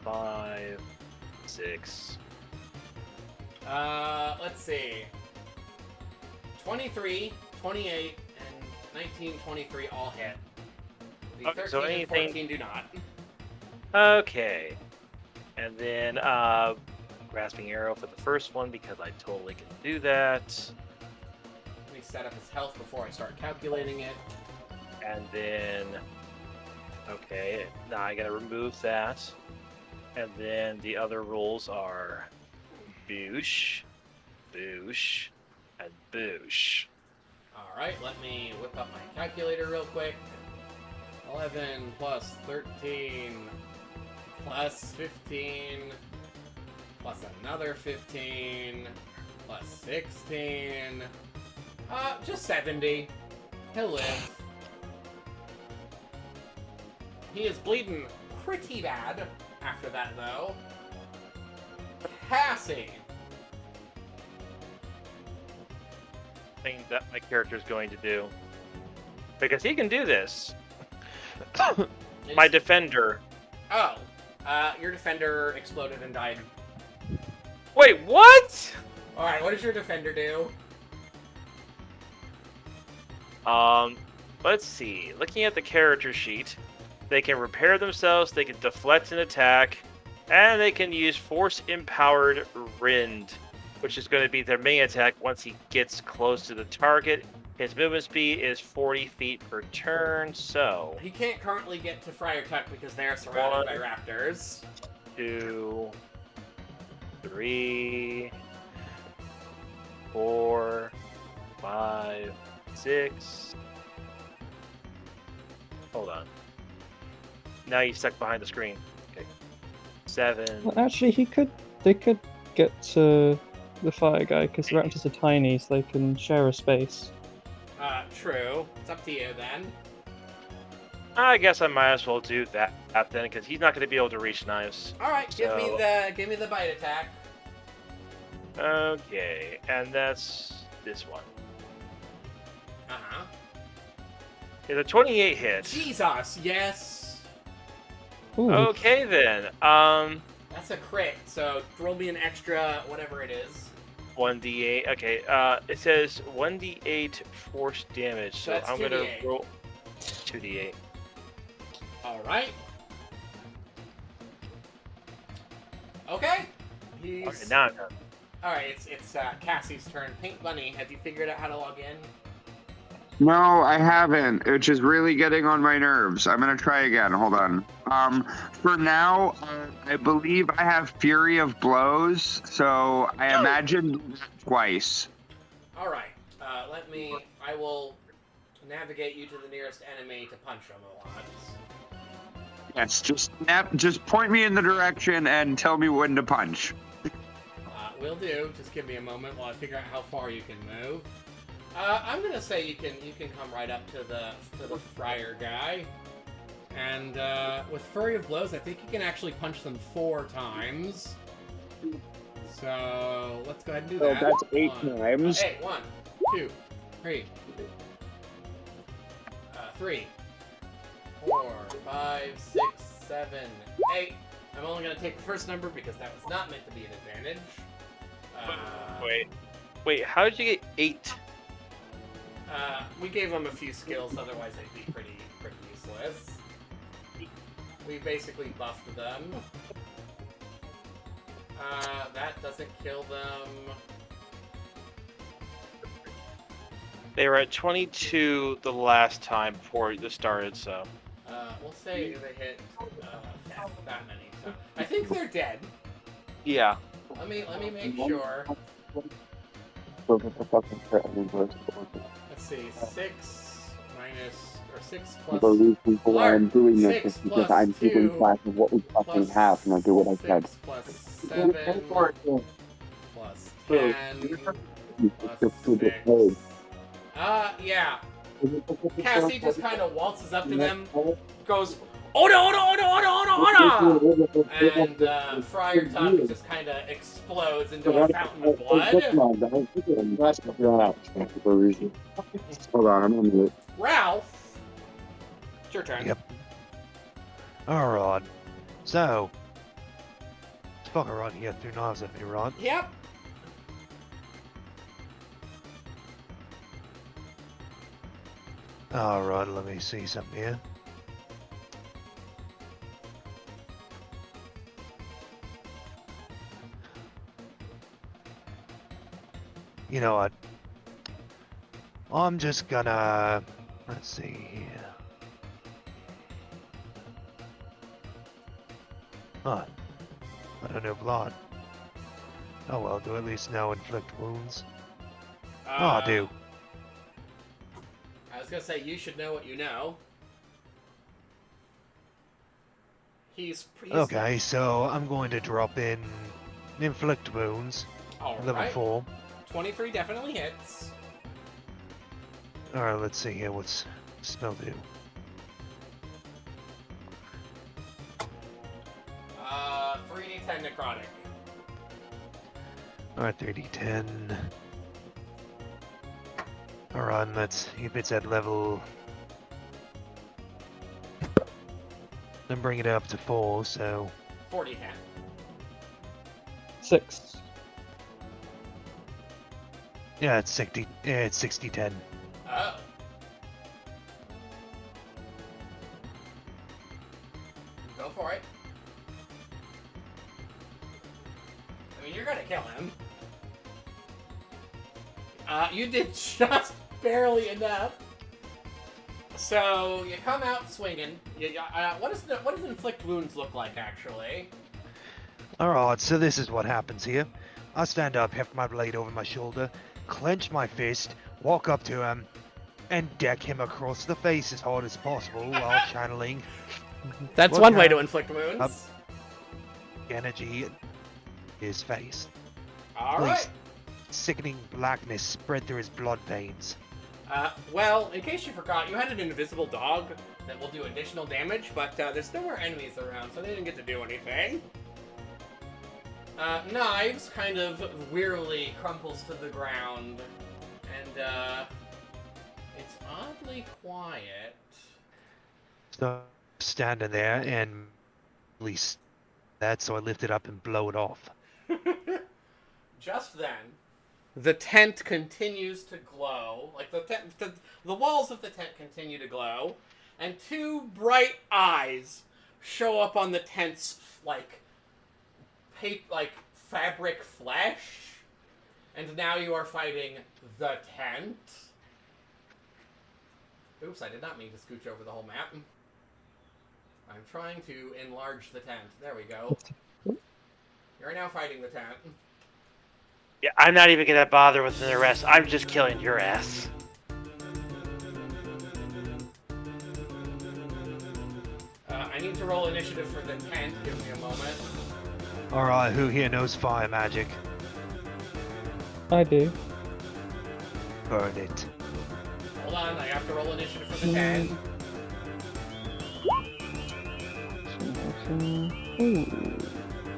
5, 6. Let's see. 23, 28, and 19, 23 all hit. The Okay, 13 so and anything- 14 do not. Okay. And then grasping arrow for the first one because I totally can do that. Let me set up his health before I start calculating it. And then okay, now I gotta remove that. And then the other rules are boosh, boosh, and boosh. Alright, let me whip up my calculator real quick. 11 plus 13 plus 15 plus another 15 plus 16. Just 70. He'll live. He is bleeding pretty bad after that, though. Cassie. Thing that my character is going to do. Because he can do this. My defender. Oh. Your defender exploded and died. Wait, what? Alright, what does your defender do? Let's see. Looking at the character sheet, they can repair themselves, they can deflect an attack, and they can use force-empowered Rend, which is going to be their main attack once he gets close to the target. His movement speed is 40 feet per turn, so... He can't currently get to Friar Tuck because they are surrounded by raptors. 2, 3, 4, 5, 6. Hold on. Now he's stuck behind the screen. Okay. 7. Well, actually, they could get to the fire guy because the raptors are tiny, so they can share a space. True. It's up to you then. I guess I might as well do that then, because he's not going to be able to reach knives. All right, give me the bite attack. Okay, and that's this one. It's a 28 hit. Jesus, yes. Ooh. Okay then. That's a crit. So roll me an extra whatever it is. 1d8. Okay. It says 1d8 force damage. So That's I'm gonna 2d8. roll 2d8. All right. Okay. He's... Okay, now I'm done. All right. It's Cassie's turn. Pink Bunny, have you figured out how to log in? No, I haven't, which is really getting on my nerves. I'm gonna try again. Hold on. For now, I believe I have Fury of Blows, so I imagine twice. All right. I will navigate you to the nearest enemy to punch him a lot. Yes, just point me in the direction and tell me when to punch. Will do. Just give me a moment while I figure out how far you can move. I'm gonna say you can come right up to the friar guy, and with Flurry of Blows, I think you can actually punch them 4 times. So let's go ahead and do that. that's 8 times. Hey, 1, 2, 3, 3, 4, 5, 6, 7, 8. I'm only gonna take the first number because that was not meant to be an advantage. Wait. How did you get 8? We gave them a few skills, otherwise they'd be pretty useless. We basically buffed them. That doesn't kill them. They were at 22 the last time before this started, so. We'll say they hit that many times. I think they're dead. Yeah. Let me make sure. Let's see, 6 minus, or 6 The plus, reason for why I'm doing this 6 is because plus I'm keeping 2 track of what we fucking have, and I'll do what I said. 6 plus 7 plus 10 plus 6. Yeah. Cassie just kind of waltzes up to them, goes, Oda, Oda, Oda, Oda, Oda, Oda! And Friar Tuck just kind of explodes into a fountain of blood. Hold on, I'm on mute. Ralph, it's your turn. Yep. Alright. So, this fucker right here threw knives at me, right? Yep. Alright, let me see something here. You know what? I'm just gonna... Let's see here. Huh. I don't know blood. Oh well, do at least now inflict wounds. Oh, I do. I was gonna say, you should know what you know. He's Okay, so I'm going to drop in inflict wounds. Level Alright. 4. 23 definitely hits. Alright, let's see here. What's the spell do? 3d10 necrotic. Alright, 3d10. Alright, and that's if it's at level. Then bring it up to 4, so 4d10. 6. yeah, it's 60. It's 60-10. Oh. Go for it. I mean, you're gonna kill him. You did just barely enough. So you come out swinging. What does inflict wounds look like, actually? Alright, so this is what happens here. I stand up, heft my blade over my shoulder, clench my fist, walk up to him, and deck him across the face as hard as possible while channeling That's What one way kind- to inflict wounds. energy in his face. All Please. right. Sickening blackness spread through his blood veins. Well, in case you forgot, you had an invisible dog that will do additional damage, but there's no more enemies around, so they didn't get to do anything. Knives kind of wearily crumples to the ground, and it's oddly quiet. So standing there and at least that, so I lift it up and blow it off. Just then, the tent continues to glow. Like the walls of the tent continue to glow, and two bright eyes show up on the tent's fabric flesh. And now you are fighting the tent. Oops, I did not mean to scooch over the whole map. I'm trying to enlarge the tent. There we go. You're now fighting the tent. Yeah, I'm not even gonna bother with the rest. I'm just killing your ass. I need to roll initiative for the tent. Give me a moment. Alright, who here knows fire magic? I do. Burn it. Hold on, I have to roll initiative for the tent. Ooh.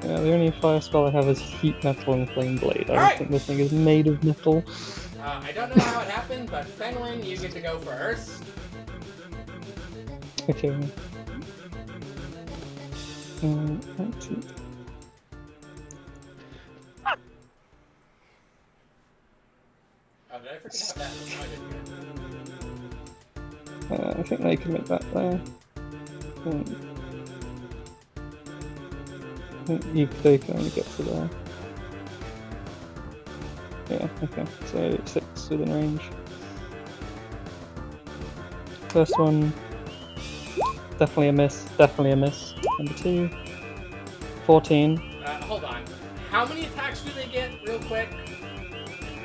Yeah, the only fire spell I have is Heat Metal and Flame Blade. I don't Alright. think this thing is made of metal. I don't know how it happened, but Fenwin, you get to go first. Okay. Actually, Oh, did I forget to have that? No, I didn't. I think they can make that there. I think they can only get to there. Yeah, okay. So 6 within range. First one, definitely a miss. Definitely a miss. Number 2, 14. Hold on. How many attacks do they get, real quick?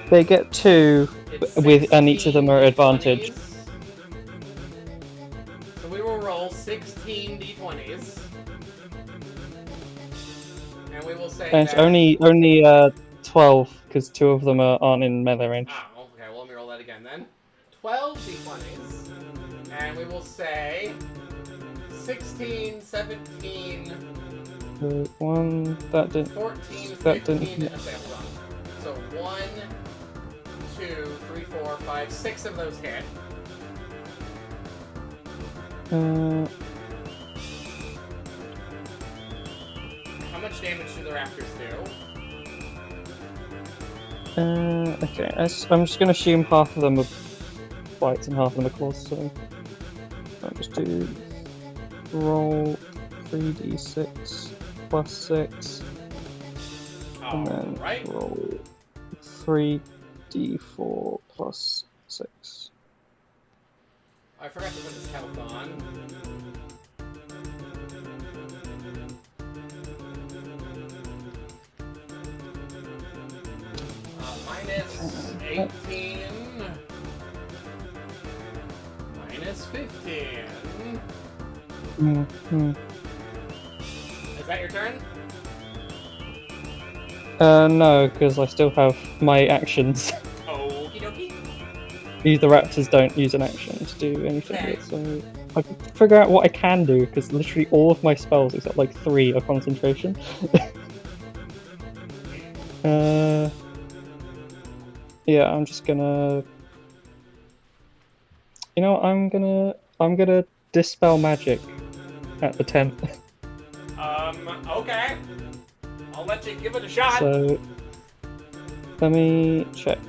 They get 2, It's and each of them are 16 advantage. 20s. d20s. And we will say And it's that... only 12 because 2 of them aren't in melee range. Oh, okay, well, let me roll that again then. 12 d20s. And we will say 16, 17, 1, that didn't. 14, That 15. didn't- Okay, hold on. So 1, 2, 3, 4, 5, 6 of those hit. How much damage do the raptors do? Okay, I'm just gonna assume half of them are bites and half of them are claws, so I'll just do roll 3d6 plus 6, and then Alright. roll 3d4 plus 6. I forgot to put his health on. Minus 18. Minus 15. Mm-hmm. Is that your turn? No, because I still have my actions. Okie dokie. The raptors don't use an action to do anything with it, so I can figure out what I can do, because literally all of my spells, except like 3, are concentration. Yeah, I'm just gonna... You know what, I'm gonna dispel magic at the 10th. Okay. I'll let you give it a shot. So, let me check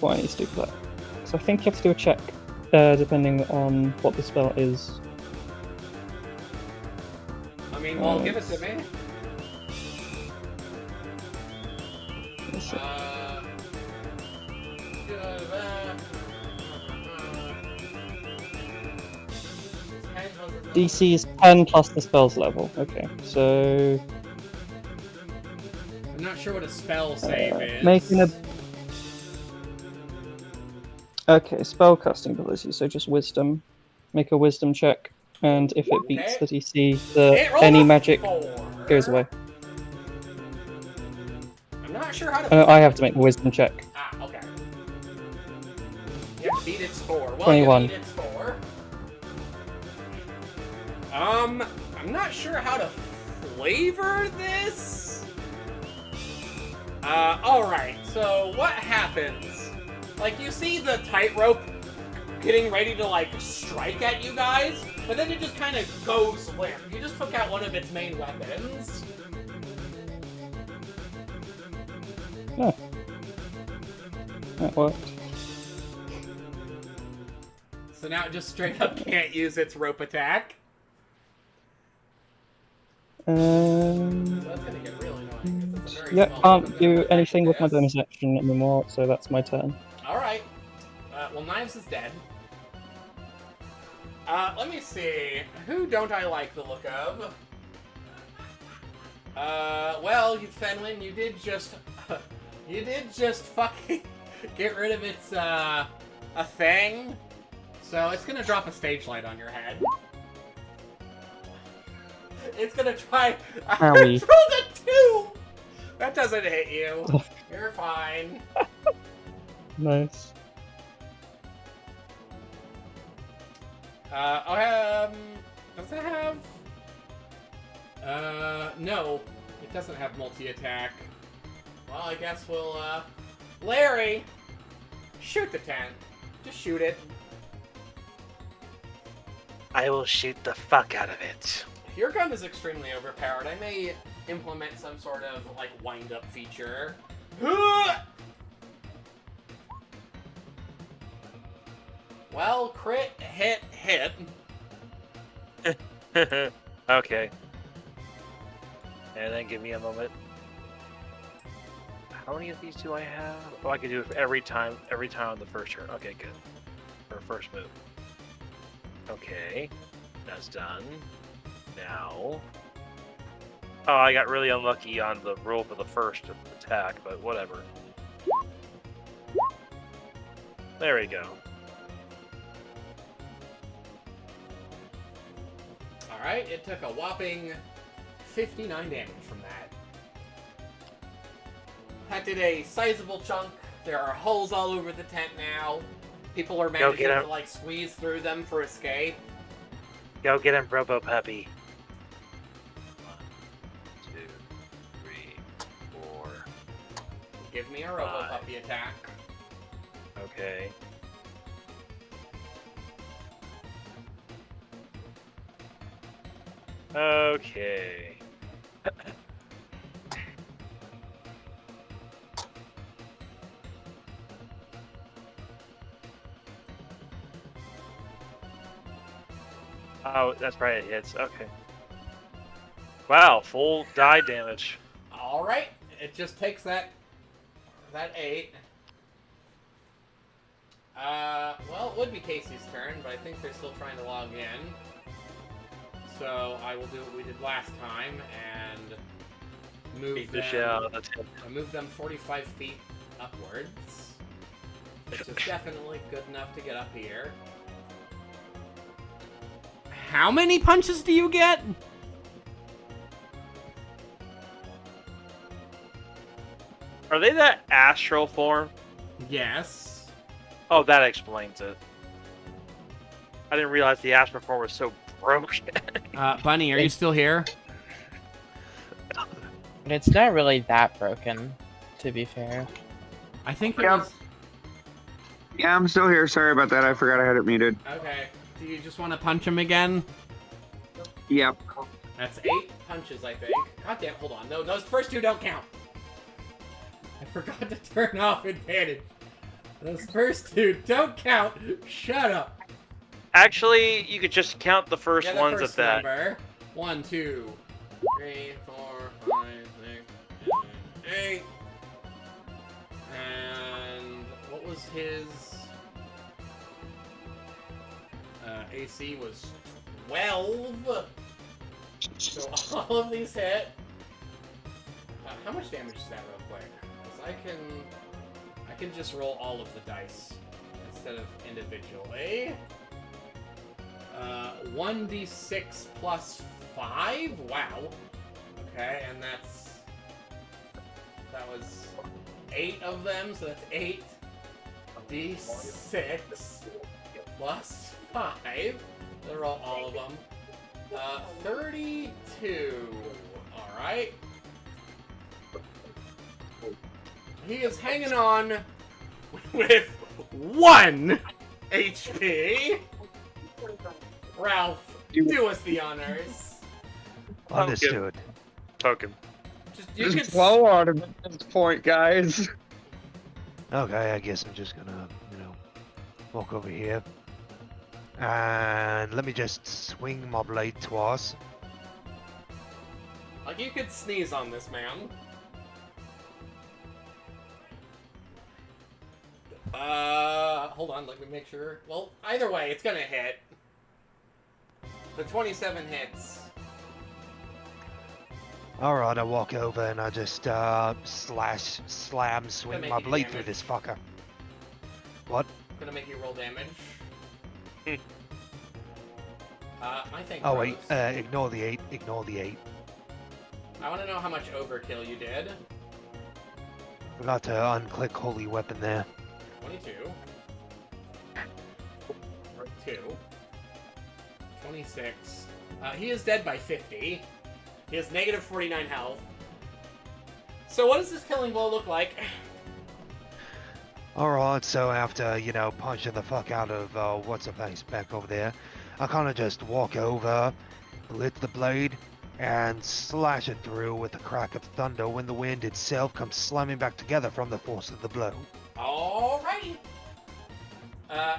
what I need to do for that. So I think you have to do a check, depending on what the spell is. I mean, well, give it to me. Let's see. DC is 10 plus the spell's level. Okay, so... I'm not sure what a spell save is. Making a... Okay, spellcasting ability, so just wisdom. Make a wisdom check, and if it beats the DC, It rolled any a magic 4. goes away. I'm not sure how to... I have to make a wisdom check. Ah, okay. You have to beat its 4. Well, 21. you beat its 4. I'm not sure how to flavor this. Alright, so what happens? Like, you see the tightrope getting ready to, like, strike at you guys, but then it just kind of goes limp. You just took out one of its main weapons. Oh. That worked. So now it just straight up can't use its rope attack. So that's gonna get really annoying, 'cause it's a very Yep, small can't weapon do that anything with my affects bonus action anymore, so that's my turn. this. Alright. Well, Knives is dead. Let me see. Who don't I like the look of? Well, Fenwin, you did just... you did just fucking get rid of its, a thing. So it's gonna drop a stage light on your head. It's gonna try... I Owie. rolled a 2! That doesn't hit you. You're fine. Nice. Does it have... no. It doesn't have multi-attack. Well, I guess we'll, Larry! Shoot the tent. Just shoot it. I will shoot the fuck out of it. Your gun is extremely overpowered. I may implement some sort of, like, wind-up feature. Well, crit, hit, hit. Okay. And then give me a moment. How many of these do I have? Oh, I can do it for every time on the first turn. Okay, good. For first move. Okay, that's done. Now... Oh, I got really unlucky on the roll for the first attack, but whatever. There we go. Alright, it took a whopping 59 damage from that. That did a sizable chunk. There are holes all over the tent now. People are managing to, like, squeeze through them for escape. Go get him, Robo Puppy. 1, 2, 3, 4. Give me a Robo Five. Puppy attack. Okay. Okay. Oh, that's right, it hits. Okay. Wow, full die damage. Alright, it just takes that 8. Well, it would be Casey's turn, but I think they're still trying to log in. So I will do what we did last time and move Beat the them. shit out of the tent. I move them 45 feet upwards, which is definitely good enough to get up here. How many punches do you get? Are they that astral form? Yes. Oh, that explains it. I didn't realize the astral form was so broken. Bunny, are you still here? But it's not really that broken, to be fair. I think it Yep. was... Yeah, I'm still here. Sorry about that. I forgot I had it muted. Okay. Do you just want to punch him again? Yep. That's 8 punches, I think. God damn, hold on. No, those first 2 don't count. I forgot to turn off advantage. Those first 2 don't count. Shut up. Actually, you could just count the first Yeah, the ones first at that. number. 1, 2, 3, 4, 5, 6, 7, 8. And what was his AC was 12. So all of these hit. How much damage is that, real quick? Because I can just roll all of the dice instead of individually. 1d6 plus 5. Wow. Okay, and that was 8 of them, so that's 8 d6 plus 5. I'll roll all of them. 32. Alright. He is hanging on with 1 HP. Ralph, do us the honors. Understood. Token. You can Slow on him at this point, guys. Okay, I guess I'm just gonna, walk over here. And let me just swing my blade twice. Like, you could sneeze on this man. Hold on, let me make sure. Well, either way, it's gonna hit. The 27 hits. Alright, I walk over and I just slam, swing make my you blade damage. through this fucker. What? Gonna make you roll damage. I think. Oh wait, Rose. ignore the 8, ignore the 8. I want to know how much overkill you did. Forgot to unclick holy weapon there. 22. 2. 26. He is dead by 50. He has negative 49 health. So what does this killing blow look like? Alright, so after, punching the fuck out of, what's-her-face back over there, I kind of just walk over, lift the blade, and slash it through with the crack of thunder when the wind itself comes slamming back together from the force of the blow. Alrighty.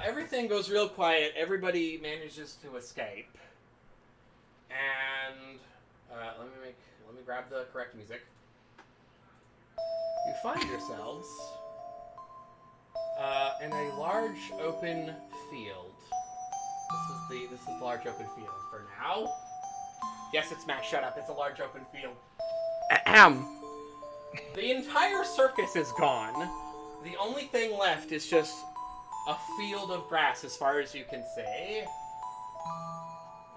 Everything goes real quiet. Everybody manages to escape. And let me grab the correct music. You find yourselves in a large open field. This is the large open field for now. Yes, it's Matt. Shut up. It's a large open field. Ahem. The entire circus is gone. The only thing left is just a field of grass as far as you can see.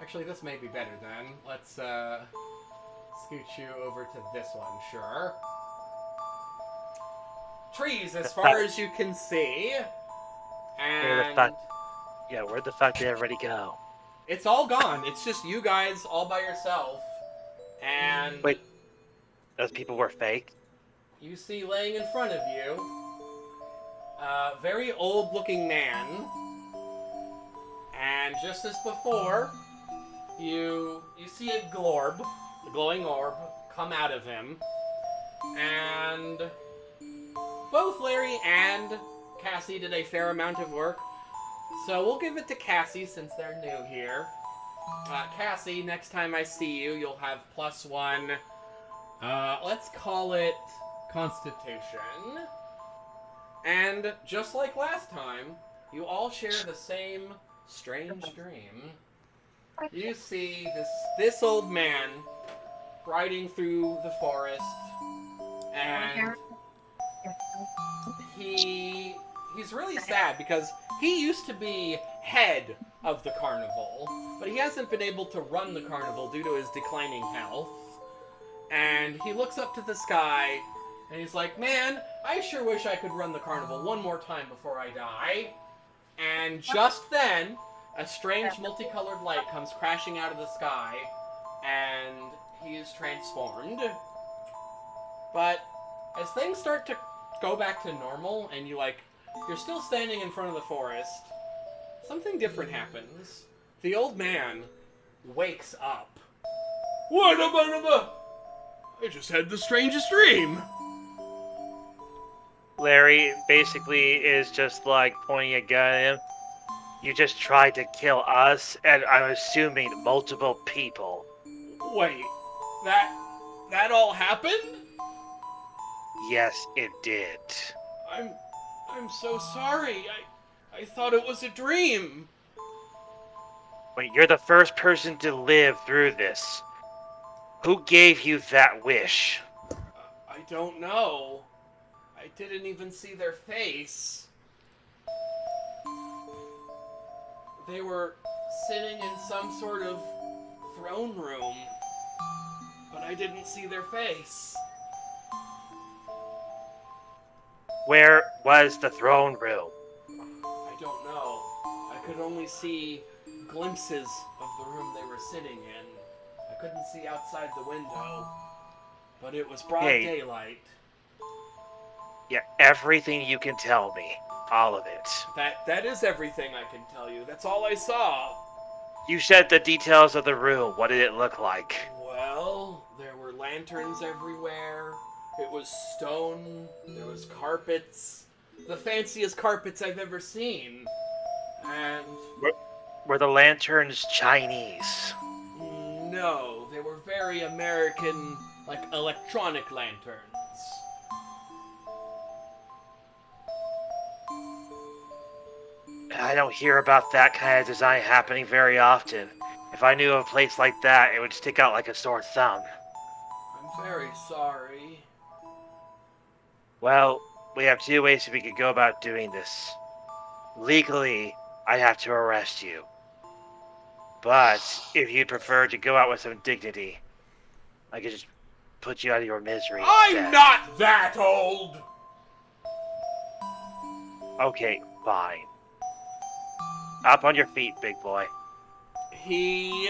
Actually, this may be better then. Let's scoot you over to this one, sure. Trees as far as you can see. And Yeah, where'd the fuck did everybody go? it's all gone. It's just you guys all by yourself. And Wait. Those people were fake? you see laying in front of you a very old looking man. And just as before, you see a glowing orb, come out of him. And both Larry and Cassie did a fair amount of work. So we'll give it to Cassie since they're new here. Cassie, next time I see you, you'll have +1. Let's call it Constitution. And just like last time, you all share the same strange dream. You see this old man riding through the forest, and he's really sad because he used to be head of the carnival, but he hasn't been able to run the carnival due to his declining health. And he looks up to the sky, and he's like, man, I sure wish I could run the carnival one more time before I die. And just then, a strange multicolored light comes crashing out of the sky, and he is transformed. But as things start to go back to normal, and you're still standing in front of the forest, something different happens. The old man wakes up. What about? I just had the strangest dream. Larry basically is just like pointing a gun at him. You just tried to kill us, and I'm assuming multiple people. Wait, that all happened? Yes, it did. I'm so sorry. I thought it was a dream. Wait, you're the first person to live through this. Who gave you that wish? I don't know. I didn't even see their face. They were sitting in some sort of throne room, but I didn't see their face. Where was the throne room? I don't know. I could only see glimpses of the room they were sitting in. I couldn't see outside the window, but it was broad daylight. Yeah, everything you can tell me. All of it. That is everything I can tell you. That's all I saw. You said the details of the room. What did it look like? Well, there were lanterns everywhere. It was stone. There was carpets. The fanciest carpets I've ever seen. And Were the lanterns Chinese? no, they were very American, like electronic lanterns. I don't hear about that kind of design happening very often. If I knew of a place like that, it would stick out like a sore thumb. I'm very sorry. Well, we have two ways we could go about doing this. Legally, I have to arrest you. But if you'd prefer to go out with some dignity, I could just put you out of your misery I'm instead. not that old! Okay, fine. Up on your feet, big boy. He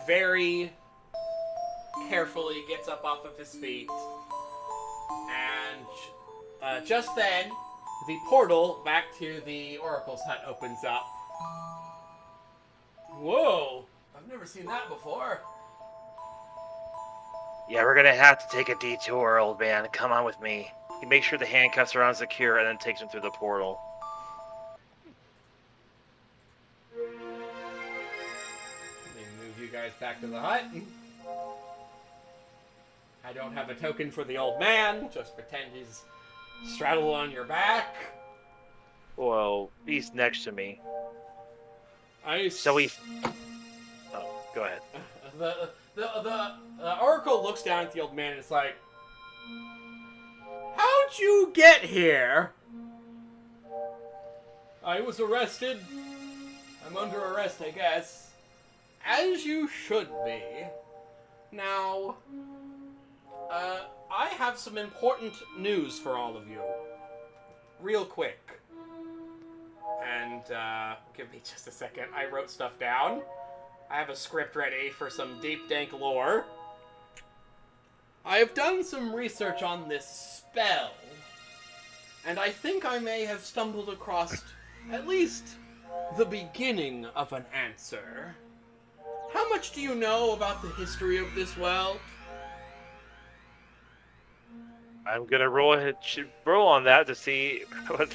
very carefully gets up off of his feet, and just then, the portal back to the Oracle's hut opens up. Whoa! I've never seen that before. Yeah, we're gonna have to take a detour, old man. Come on with me. He makes sure the handcuffs are on secure and then takes him through the portal. Let me move you guys back to the hut. I don't have a token for the old man. Just pretend he's straddled on your back. Well, he's next to me. So he... Oh, go ahead. The Oracle looks down at the old man and is like, how'd you get here? I was arrested. I'm under arrest, I guess. As you should be. Now, I have some important news for all of you. Real quick. And, give me just a second. I wrote stuff down. I have a script ready for some deep, dank lore. I have done some research on this spell. And I think I may have stumbled across at least the beginning of an answer. How much do you know about the history of this well? I'm gonna roll on that to see what.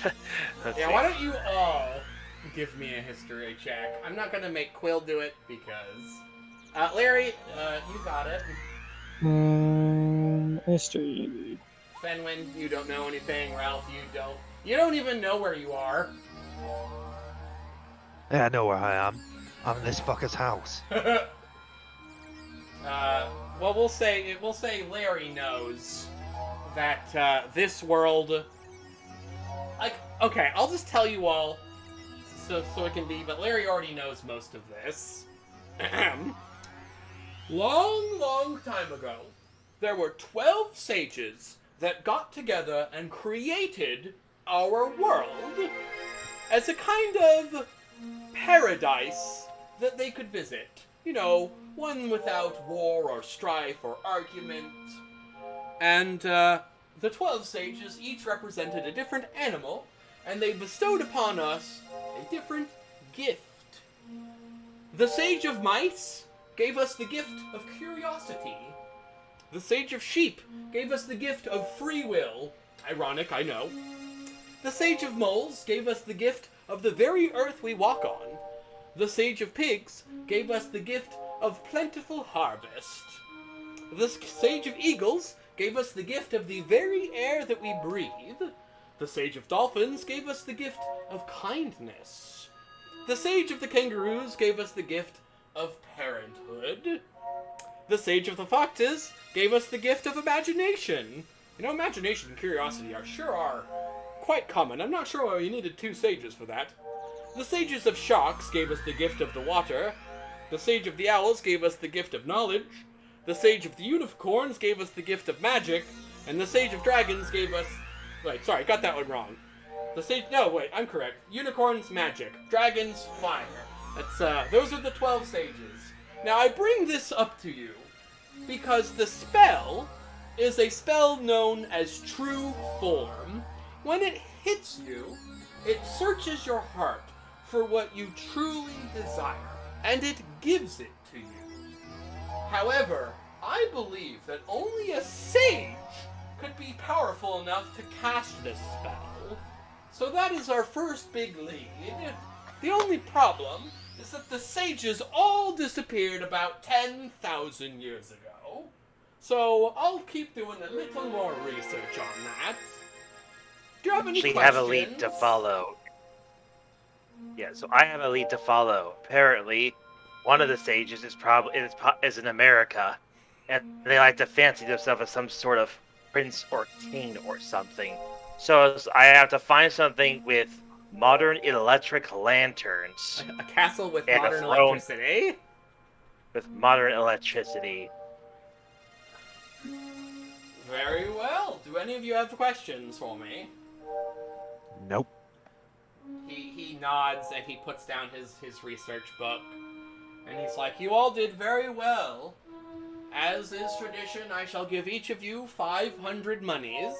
Yeah, why don't you all give me a history check? I'm not gonna make Quill do it because... Larry, you got it. History. Fenwin, you don't know anything. Ralph, you don't. You don't even know where you are. Yeah, I know where I am. I'm in this fucker's house. Well, we'll say Larry knows that this world. Like, okay, I'll just tell you all, so it can be. But Larry already knows most of this. Long time ago, there were 12 sages that got together and created our world as a kind of paradise that they could visit. You know, one without war or strife or argument. And the 12 sages each represented a different animal, and they bestowed upon us a different gift. The Sage of Mice gave us the gift of curiosity. The Sage of Sheep gave us the gift of free will. Ironic, I know. The Sage of Moles gave us the gift of the very earth we walk on. The Sage of Pigs gave us the gift of plentiful harvest. The Sage of Eagles gave us the gift of the very air that we breathe. The Sage of Dolphins gave us the gift of kindness. The Sage of the Kangaroos gave us the gift of parenthood. The Sage of the Foxes gave us the gift of imagination. You know, imagination and curiosity are quite common. I'm not sure why you needed 2 sages for that. The Sages of Sharks gave us the gift of the water. The Sage of the Owls gave us the gift of knowledge. The Sage of the Unicorns gave us the gift of magic. And the Sage of Dragons gave us... Wait, sorry, got that one wrong. I'm correct. Unicorns, magic. Dragons, fire. Those are the 12 sages. Now, I bring this up to you because the spell is a spell known as True Form. When it hits you, it searches your heart for what you truly desire, and it gives it to you. However, I believe that only a sage could be powerful enough to cast this spell. So that is our first big lead. The only problem is that the sages all disappeared about 10,000 years ago. So I'll keep doing a little more research on that. Do you have any questions? Have a lead to follow. Yeah, so I have a lead to follow. Apparently, one of the sages is in America, and they like to fancy themselves as some sort of prince or king or something. So I have to find something with modern electric lanterns. A castle with and modern electricity? With modern electricity. Very well. Do any of you have questions for me? Nope. He nods and he puts down his research book. And he's like, you all did very well. As is tradition, I shall give each of you 500 monies.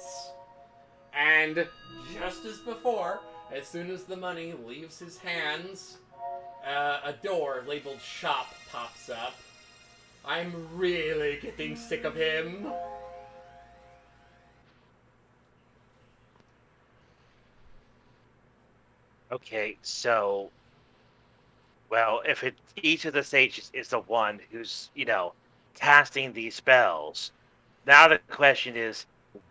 And just as before, as soon as the money leaves his hands, a door labeled shop pops up. I'm really getting sick of him. Okay, so, well, if each of the sages is the one who's, casting these spells, now the question is,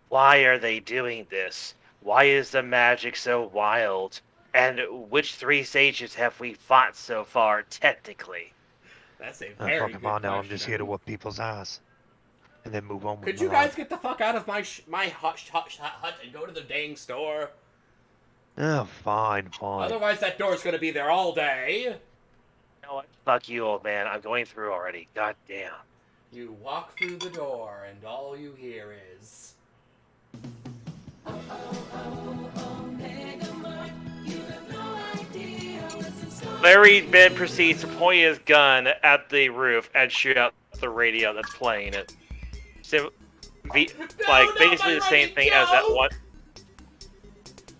why are they doing this? Why is the magic so wild? And which 3 sages have we fought so far, technically? That's a very good question. Now I'm just here to whoop people's ass. And then move on with Could my you guys life. get the fuck out of my hut and go to the dang store? Oh, fine. Otherwise that door's gonna be there all day. No, know what? Fuck you, old man. I'm going through already. God damn. You walk through the door, and all you hear is... Larry then proceeds to point his gun at the roof and shoot out the radio that's playing it. Basically the same thing as that one.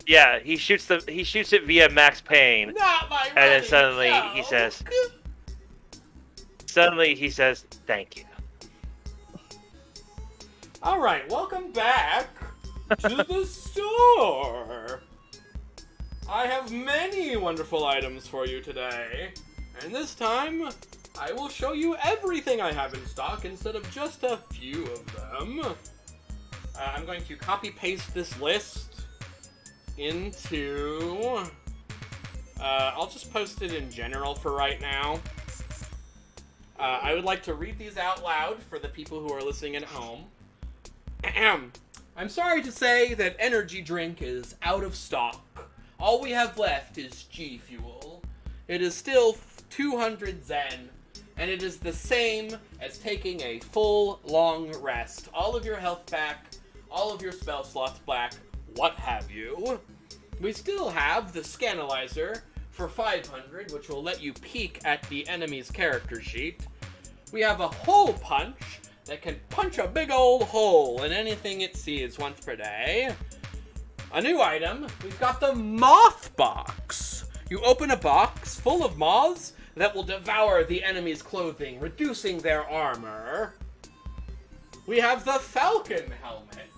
Yeah, he shoots it via Max Payne, Not my and then running suddenly joke. he says, "Thank you." All right, welcome back to the store. I have many wonderful items for you today, and this time I will show you everything I have in stock instead of just a few of them. I'm going to copy-paste this list into... I'll just post it in general for right now. I would like to read these out loud for the people who are listening at home. I'm sorry to say that energy drink is out of stock. All we have left is G Fuel. It is still 200 Zen, and it is the same as taking a full, long rest. All of your health back, all of your spell slots back, what have you. We still have the Scanalyzer for 500, which will let you peek at the enemy's character sheet. We have a Hole Punch that can punch a big old hole in anything it sees once per day. A new item, we've got the Moth Box. You open a box full of moths that will devour the enemy's clothing, reducing their armor. We have the Falcon Helmet.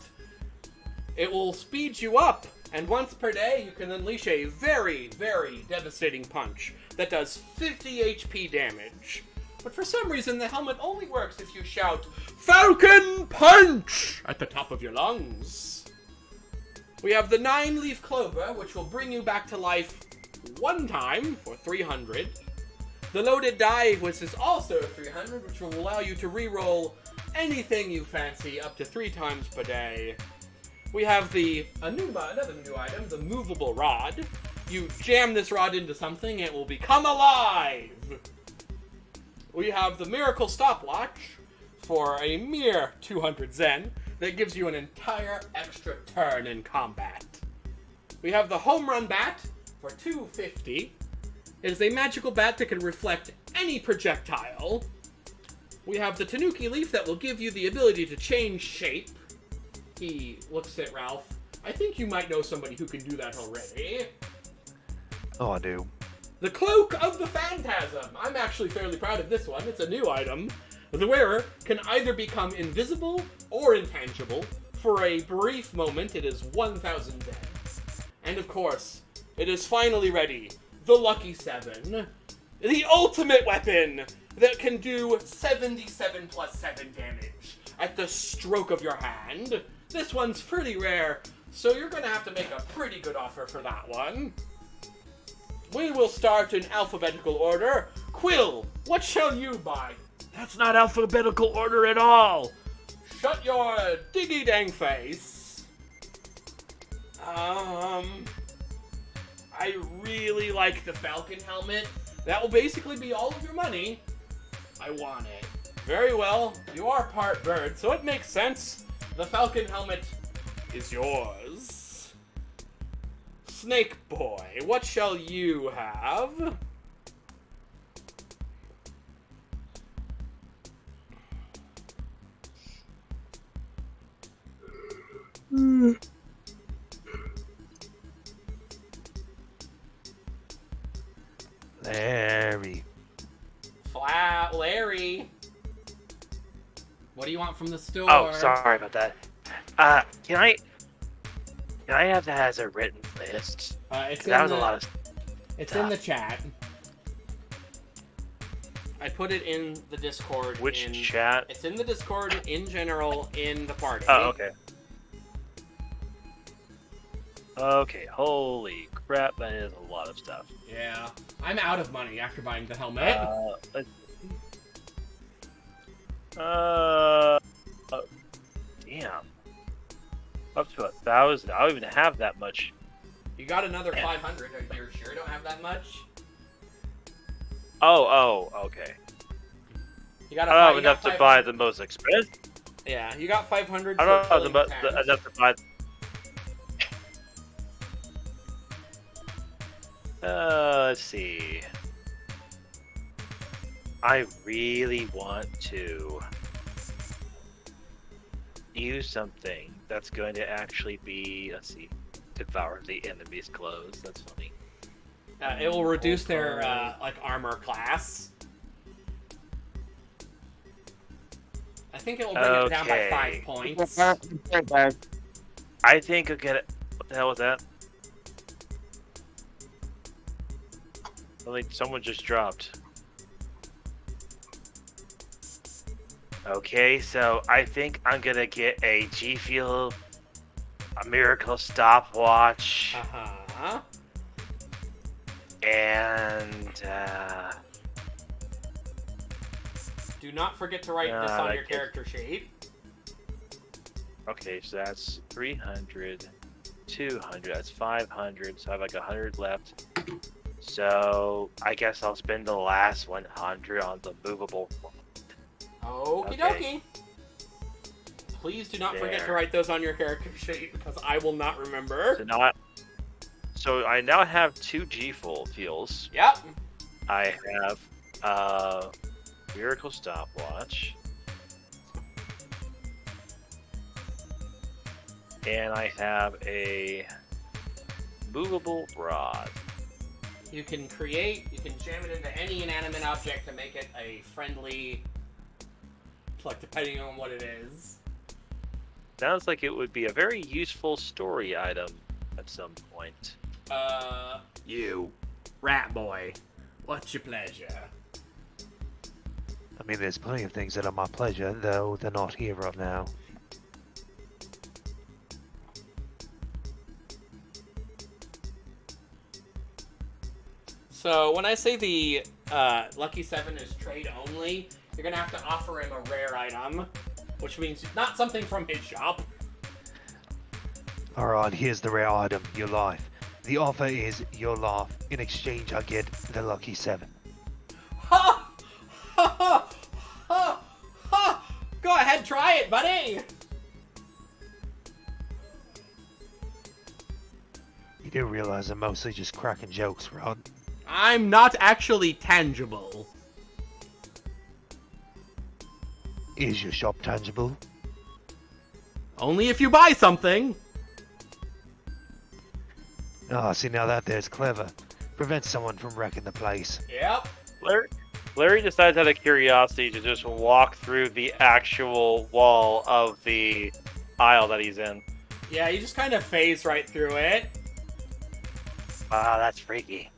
It will speed you up, and once per day you can unleash a very, very devastating punch that does 50 HP damage. But for some reason the helmet only works if you shout, "Falcon Punch!" at the top of your lungs. We have the 9-leaf clover, which will bring you back to life one time for 300. The loaded die, which is also 300, which will allow you to re-roll anything you fancy up to 3 times per day. We have another new item, the movable rod. You jam this rod into something, it will become alive. We have the miracle stopwatch for a mere 200 Zen. That gives you an entire extra turn in combat. We have the Home Run Bat for 250. It is a magical bat that can reflect any projectile. We have the Tanuki Leaf that will give you the ability to change shape. He looks at Ralph. I think you might know somebody who can do that already. Oh, I do. The Cloak of the Phantasm. I'm actually fairly proud of this one. It's a new item. The wearer can either become invisible or intangible. For a brief moment, it is 1,000 Zen. And of course, it is finally ready. The Lucky 7. The ultimate weapon that can do 77 plus 7 damage at the stroke of your hand. This one's pretty rare, so you're going to have to make a pretty good offer for that one. We will start in alphabetical order. Quill, what shall you buy? That's not alphabetical order at all. Shut your diggy dang face. I really like the Falcon helmet. That will basically be all of your money. I want it. Very well. You are part bird, so it makes sense. The Falcon helmet is yours. Snake Boy, what shall you have? Larry. Flat Larry. What do you want from the store? Oh, sorry about that. Can I have that as a written list? It's That was a lot of. It's in the chat. I put it in the Discord. Which chat? It's in the Discord in general in the party. Oh, okay. Okay, holy crap, that is a lot of stuff. Yeah, I'm out of money after buying the helmet. Damn. Up to 1,000. I don't even have that much. You got another 500. Are you sure you don't have that much? Oh, okay. You got I don't have you enough got to buy 500 the most expensive. Yeah, you got 500 I for don't have killing the 10. enough to buy. Let's see. I really want to use something that's going to actually be, let's see, devour the enemy's clothes. That's funny. It will reduce their like armor class. I think it will bring it down by 5 points. I think I'll get it. What the hell was that? I think someone just dropped. Okay, so I think I'm gonna get a G Fuel, a Miracle Stopwatch, Uh-huh. and Do not forget to write this on your character sheet. okay, so that's 300, 200, that's 500, so I have like 100 left. So I guess I'll spend the last 100 on the movable. Okie Okay. dokie. Please do not forget to There. write those on your character sheet because I will not remember. So I now have 2 G fuels. Yep. I have Miracle Stopwatch. And I have a movable rod. You can jam it into any inanimate object to make it a friendly, like depending on what it is. Sounds like it would be a very useful story item at some point. You, rat boy, what's your pleasure? I mean, there's plenty of things that are my pleasure, though they're not here right now. So when I say the Lucky 7 is trade only, you're gonna have to offer him a rare item, which means not something from his shop. Alright, here's the rare item, your life. The offer is your life. In exchange, I get the Lucky 7. Ha! Ha ha! Ha! Ha! Go ahead, try it, buddy! You do realize I'm mostly just cracking jokes, right? I'm not actually tangible. Is your shop tangible? Only if you buy something. Ah, see, now that there's clever. Prevents someone from wrecking the place. Yep. Larry decides out of curiosity to just walk through the actual wall of the aisle that he's in. Yeah, you just kind of phase right through it. Wow, that's freaky.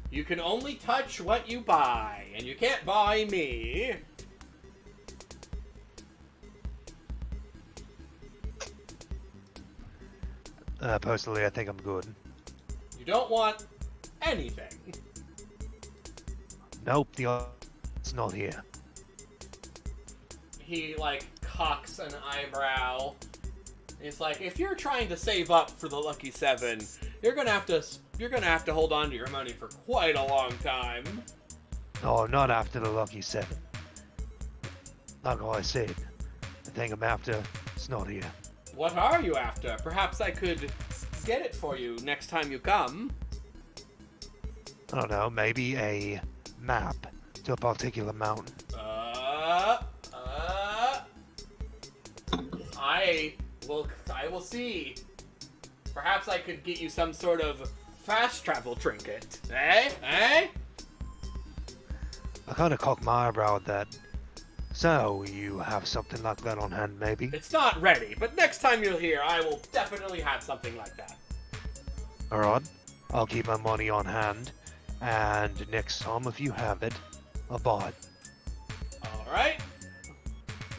You can only touch what you buy, and you can't buy me. Personally, I think I'm good. You don't want anything. Nope, it's not here. He, like, cocks an eyebrow. He's like, if you're trying to save up for the Lucky 7, you're gonna have to hold on to your money for quite a long time. Oh, not after the Lucky 7. Like I said, the thing I'm after, it's not here. What are you after? Perhaps I could get it for you next time you come. I don't know, maybe a map to a particular mountain. I will see. Perhaps I could get you some sort of fast travel trinket. Eh? Eh? I kind of cocked my eyebrow at that. So, you have something like that on hand, maybe? It's not ready, but next time you're here, I will definitely have something like that. Alright, I'll keep my money on hand, and next time if you have it, I'll buy it. Alright.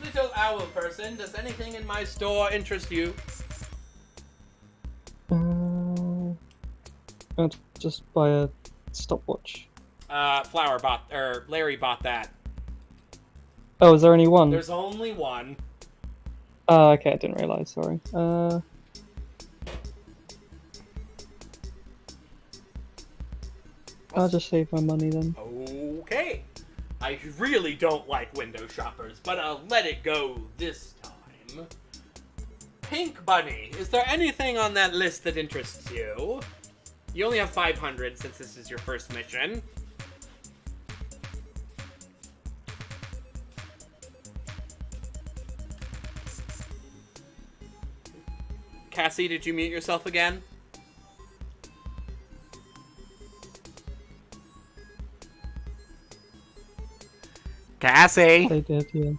Little owl person, does anything in my store interest you? I'll just buy a stopwatch. Larry bought that. Oh, is there only one? There's only one. Oh, okay, I didn't realize, sorry. I'll just save my money then. Okay. I really don't like window shoppers, but I'll let it go this time. Pink Bunny, is there anything on that list that interests you? You only have 500 since this is your first mission. Cassie, did you mute yourself again? Cassie! They did, yeah.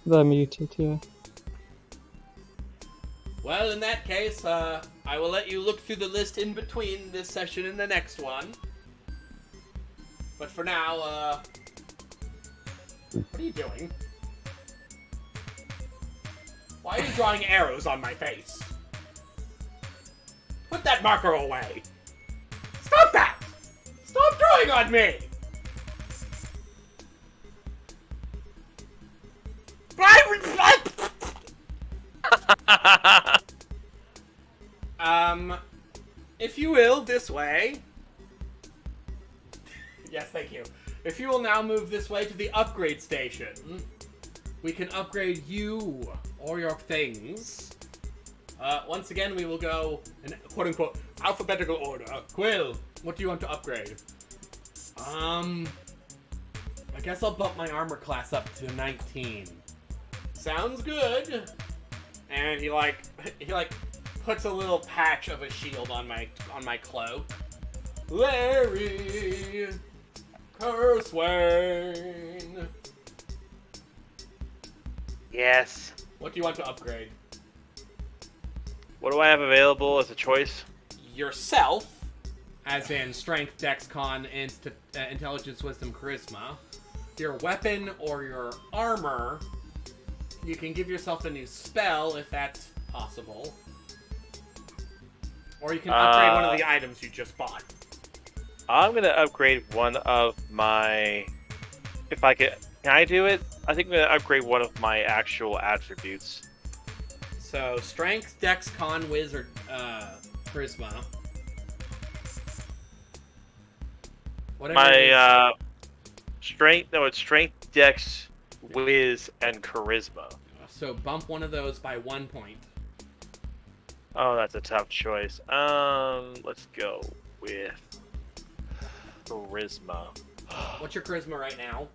They're muted, yeah. Well, in that case, I will let you look through the list in between this session and the next one. But for now, what are you doing? Why are you drawing arrows on my face? Put that marker away! Stop that! Stop drawing on me! If you will, this way. Yes, thank you. If you will now move this way to the upgrade station, we can upgrade you or your things. Once again, we will go in quote-unquote alphabetical order. Quill, what do you want to upgrade? I guess I'll bump my armor class up to 19. Sounds good. And he puts a little patch of a shield on my cloak. Larry Curswain. Yes. What do you want to upgrade? What do I have available as a choice? Yourself, as in strength, dex, con, intelligence, wisdom, charisma. Your weapon or your armor. You can give yourself a new spell if that's possible. Or you can upgrade one of the items you just bought. I'm going to upgrade one of my... If I could... Can I do it? I think I'm going to upgrade one of my actual attributes. So, strength, dex, con, wiz, or charisma. Whatever My strength... No, it's strength, dex, wiz, and charisma. So, bump one of those by 1 point. Oh, that's a tough choice. Let's go with charisma. What's your charisma right now?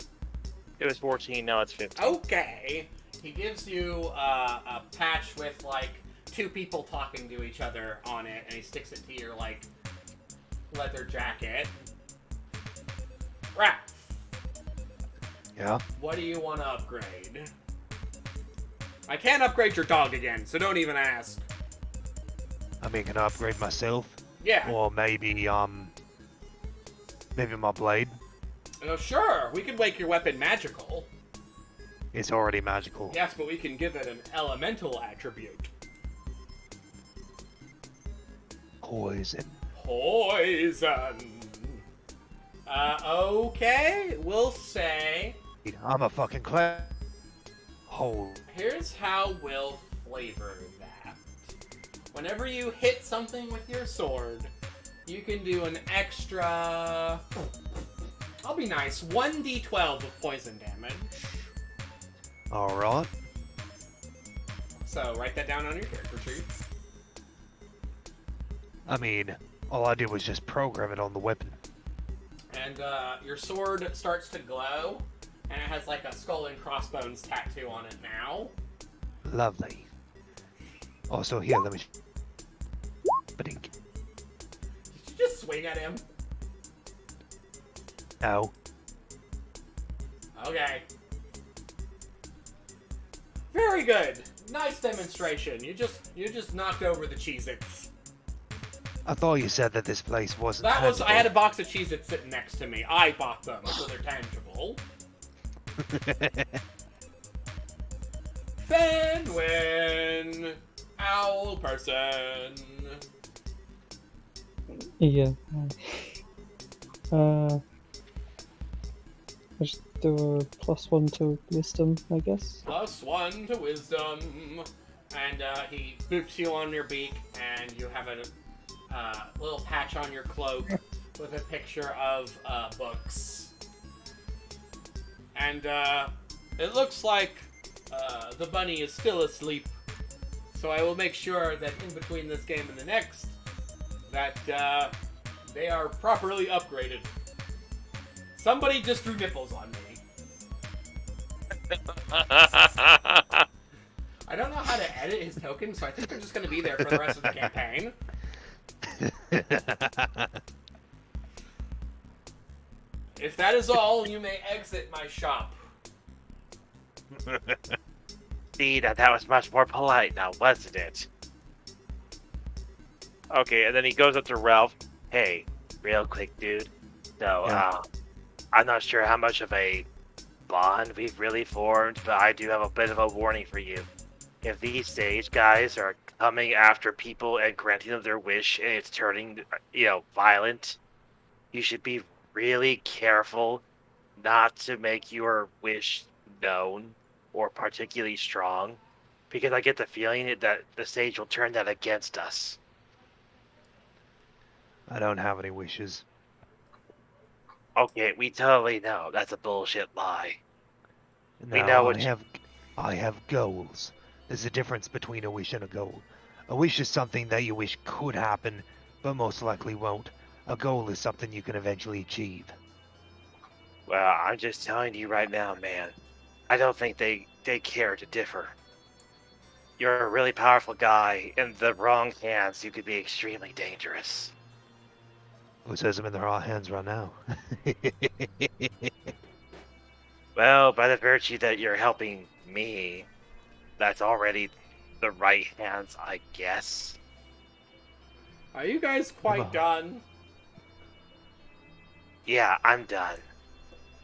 It was 14, now it's 15. Okay. He gives you a patch with, like, 2 people talking to each other on it, and he sticks it to your, like, leather jacket. Raph, Yeah? what do you want to upgrade? I can't upgrade your dog again, so don't even ask. I mean, can I upgrade myself? Yeah. Or maybe my blade? Oh, sure. We can make your weapon magical. It's already magical. Yes, but we can give it an elemental attribute. Poison. Poison. Okay. We'll say... I'm a fucking Oh. Here's how we'll flavor that. Whenever you hit something with your sword, you can do an extra... I'll be nice. 1d12 of poison damage. Alright. So, write that down on your character sheet. I mean, all I did was just program it on the weapon. And your sword starts to glow, and it has like a skull and crossbones tattoo on it now. Lovely. Also, here, let me... Badink. Did you just swing at him? No. Okay. Very good. Nice demonstration. You just knocked over the Cheez-Its. I thought you said that this place wasn't That was... I had a tangible. box of Cheez-Its sitting next to me. I bought them, so they're tangible. Fenwin! Owl person! Yeah. I just do a +1 to wisdom, I guess. +1 to wisdom. And he boops you on your beak, and you have a little patch on your cloak with a picture of books. And it looks like the bunny is still asleep. So I will make sure that in between this game and the next, that they are properly upgraded. Somebody just drew nipples on me. I don't know how to edit his token, so I think they're just going to be there for the rest of the campaign. If that is all, you may exit my shop. See, that was much more polite now, wasn't it? Okay, and then he goes up to Ralph. Hey, real quick, dude. So, Yeah. I'm not sure how much of a bond we've really formed, but I do have a bit of a warning for you. If these stage guys are coming after people and granting them their wish and it's turning, violent, you should be really careful not to make your wish known or particularly strong, because I get the feeling that the stage will turn that against us. I don't have any wishes. Okay, we totally know that's a bullshit lie. We No, know what I have goals. There's a difference between a wish and a goal. A wish is something that you wish could happen, but most likely won't. A goal is something you can eventually achieve. Well, I'm just telling you right now, man. I don't think they care to differ. You're a really powerful guy. In the wrong hands, you could be extremely dangerous. Who says I'm in the right hands right now? Well, by the virtue that you're helping me, that's already the right hands, I guess. Are you guys quite done? Yeah, I'm done.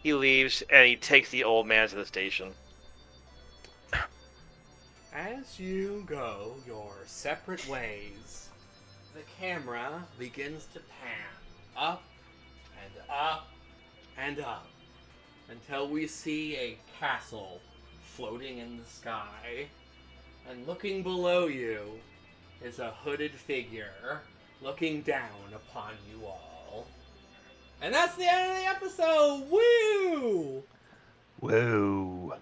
He leaves and he takes the old man to the station. As you go your separate ways, the camera begins to pan up and up and up until we see a castle floating in the sky. And looking below you is a hooded figure looking down upon you all. And that's the end of the episode! Woo! Whoa.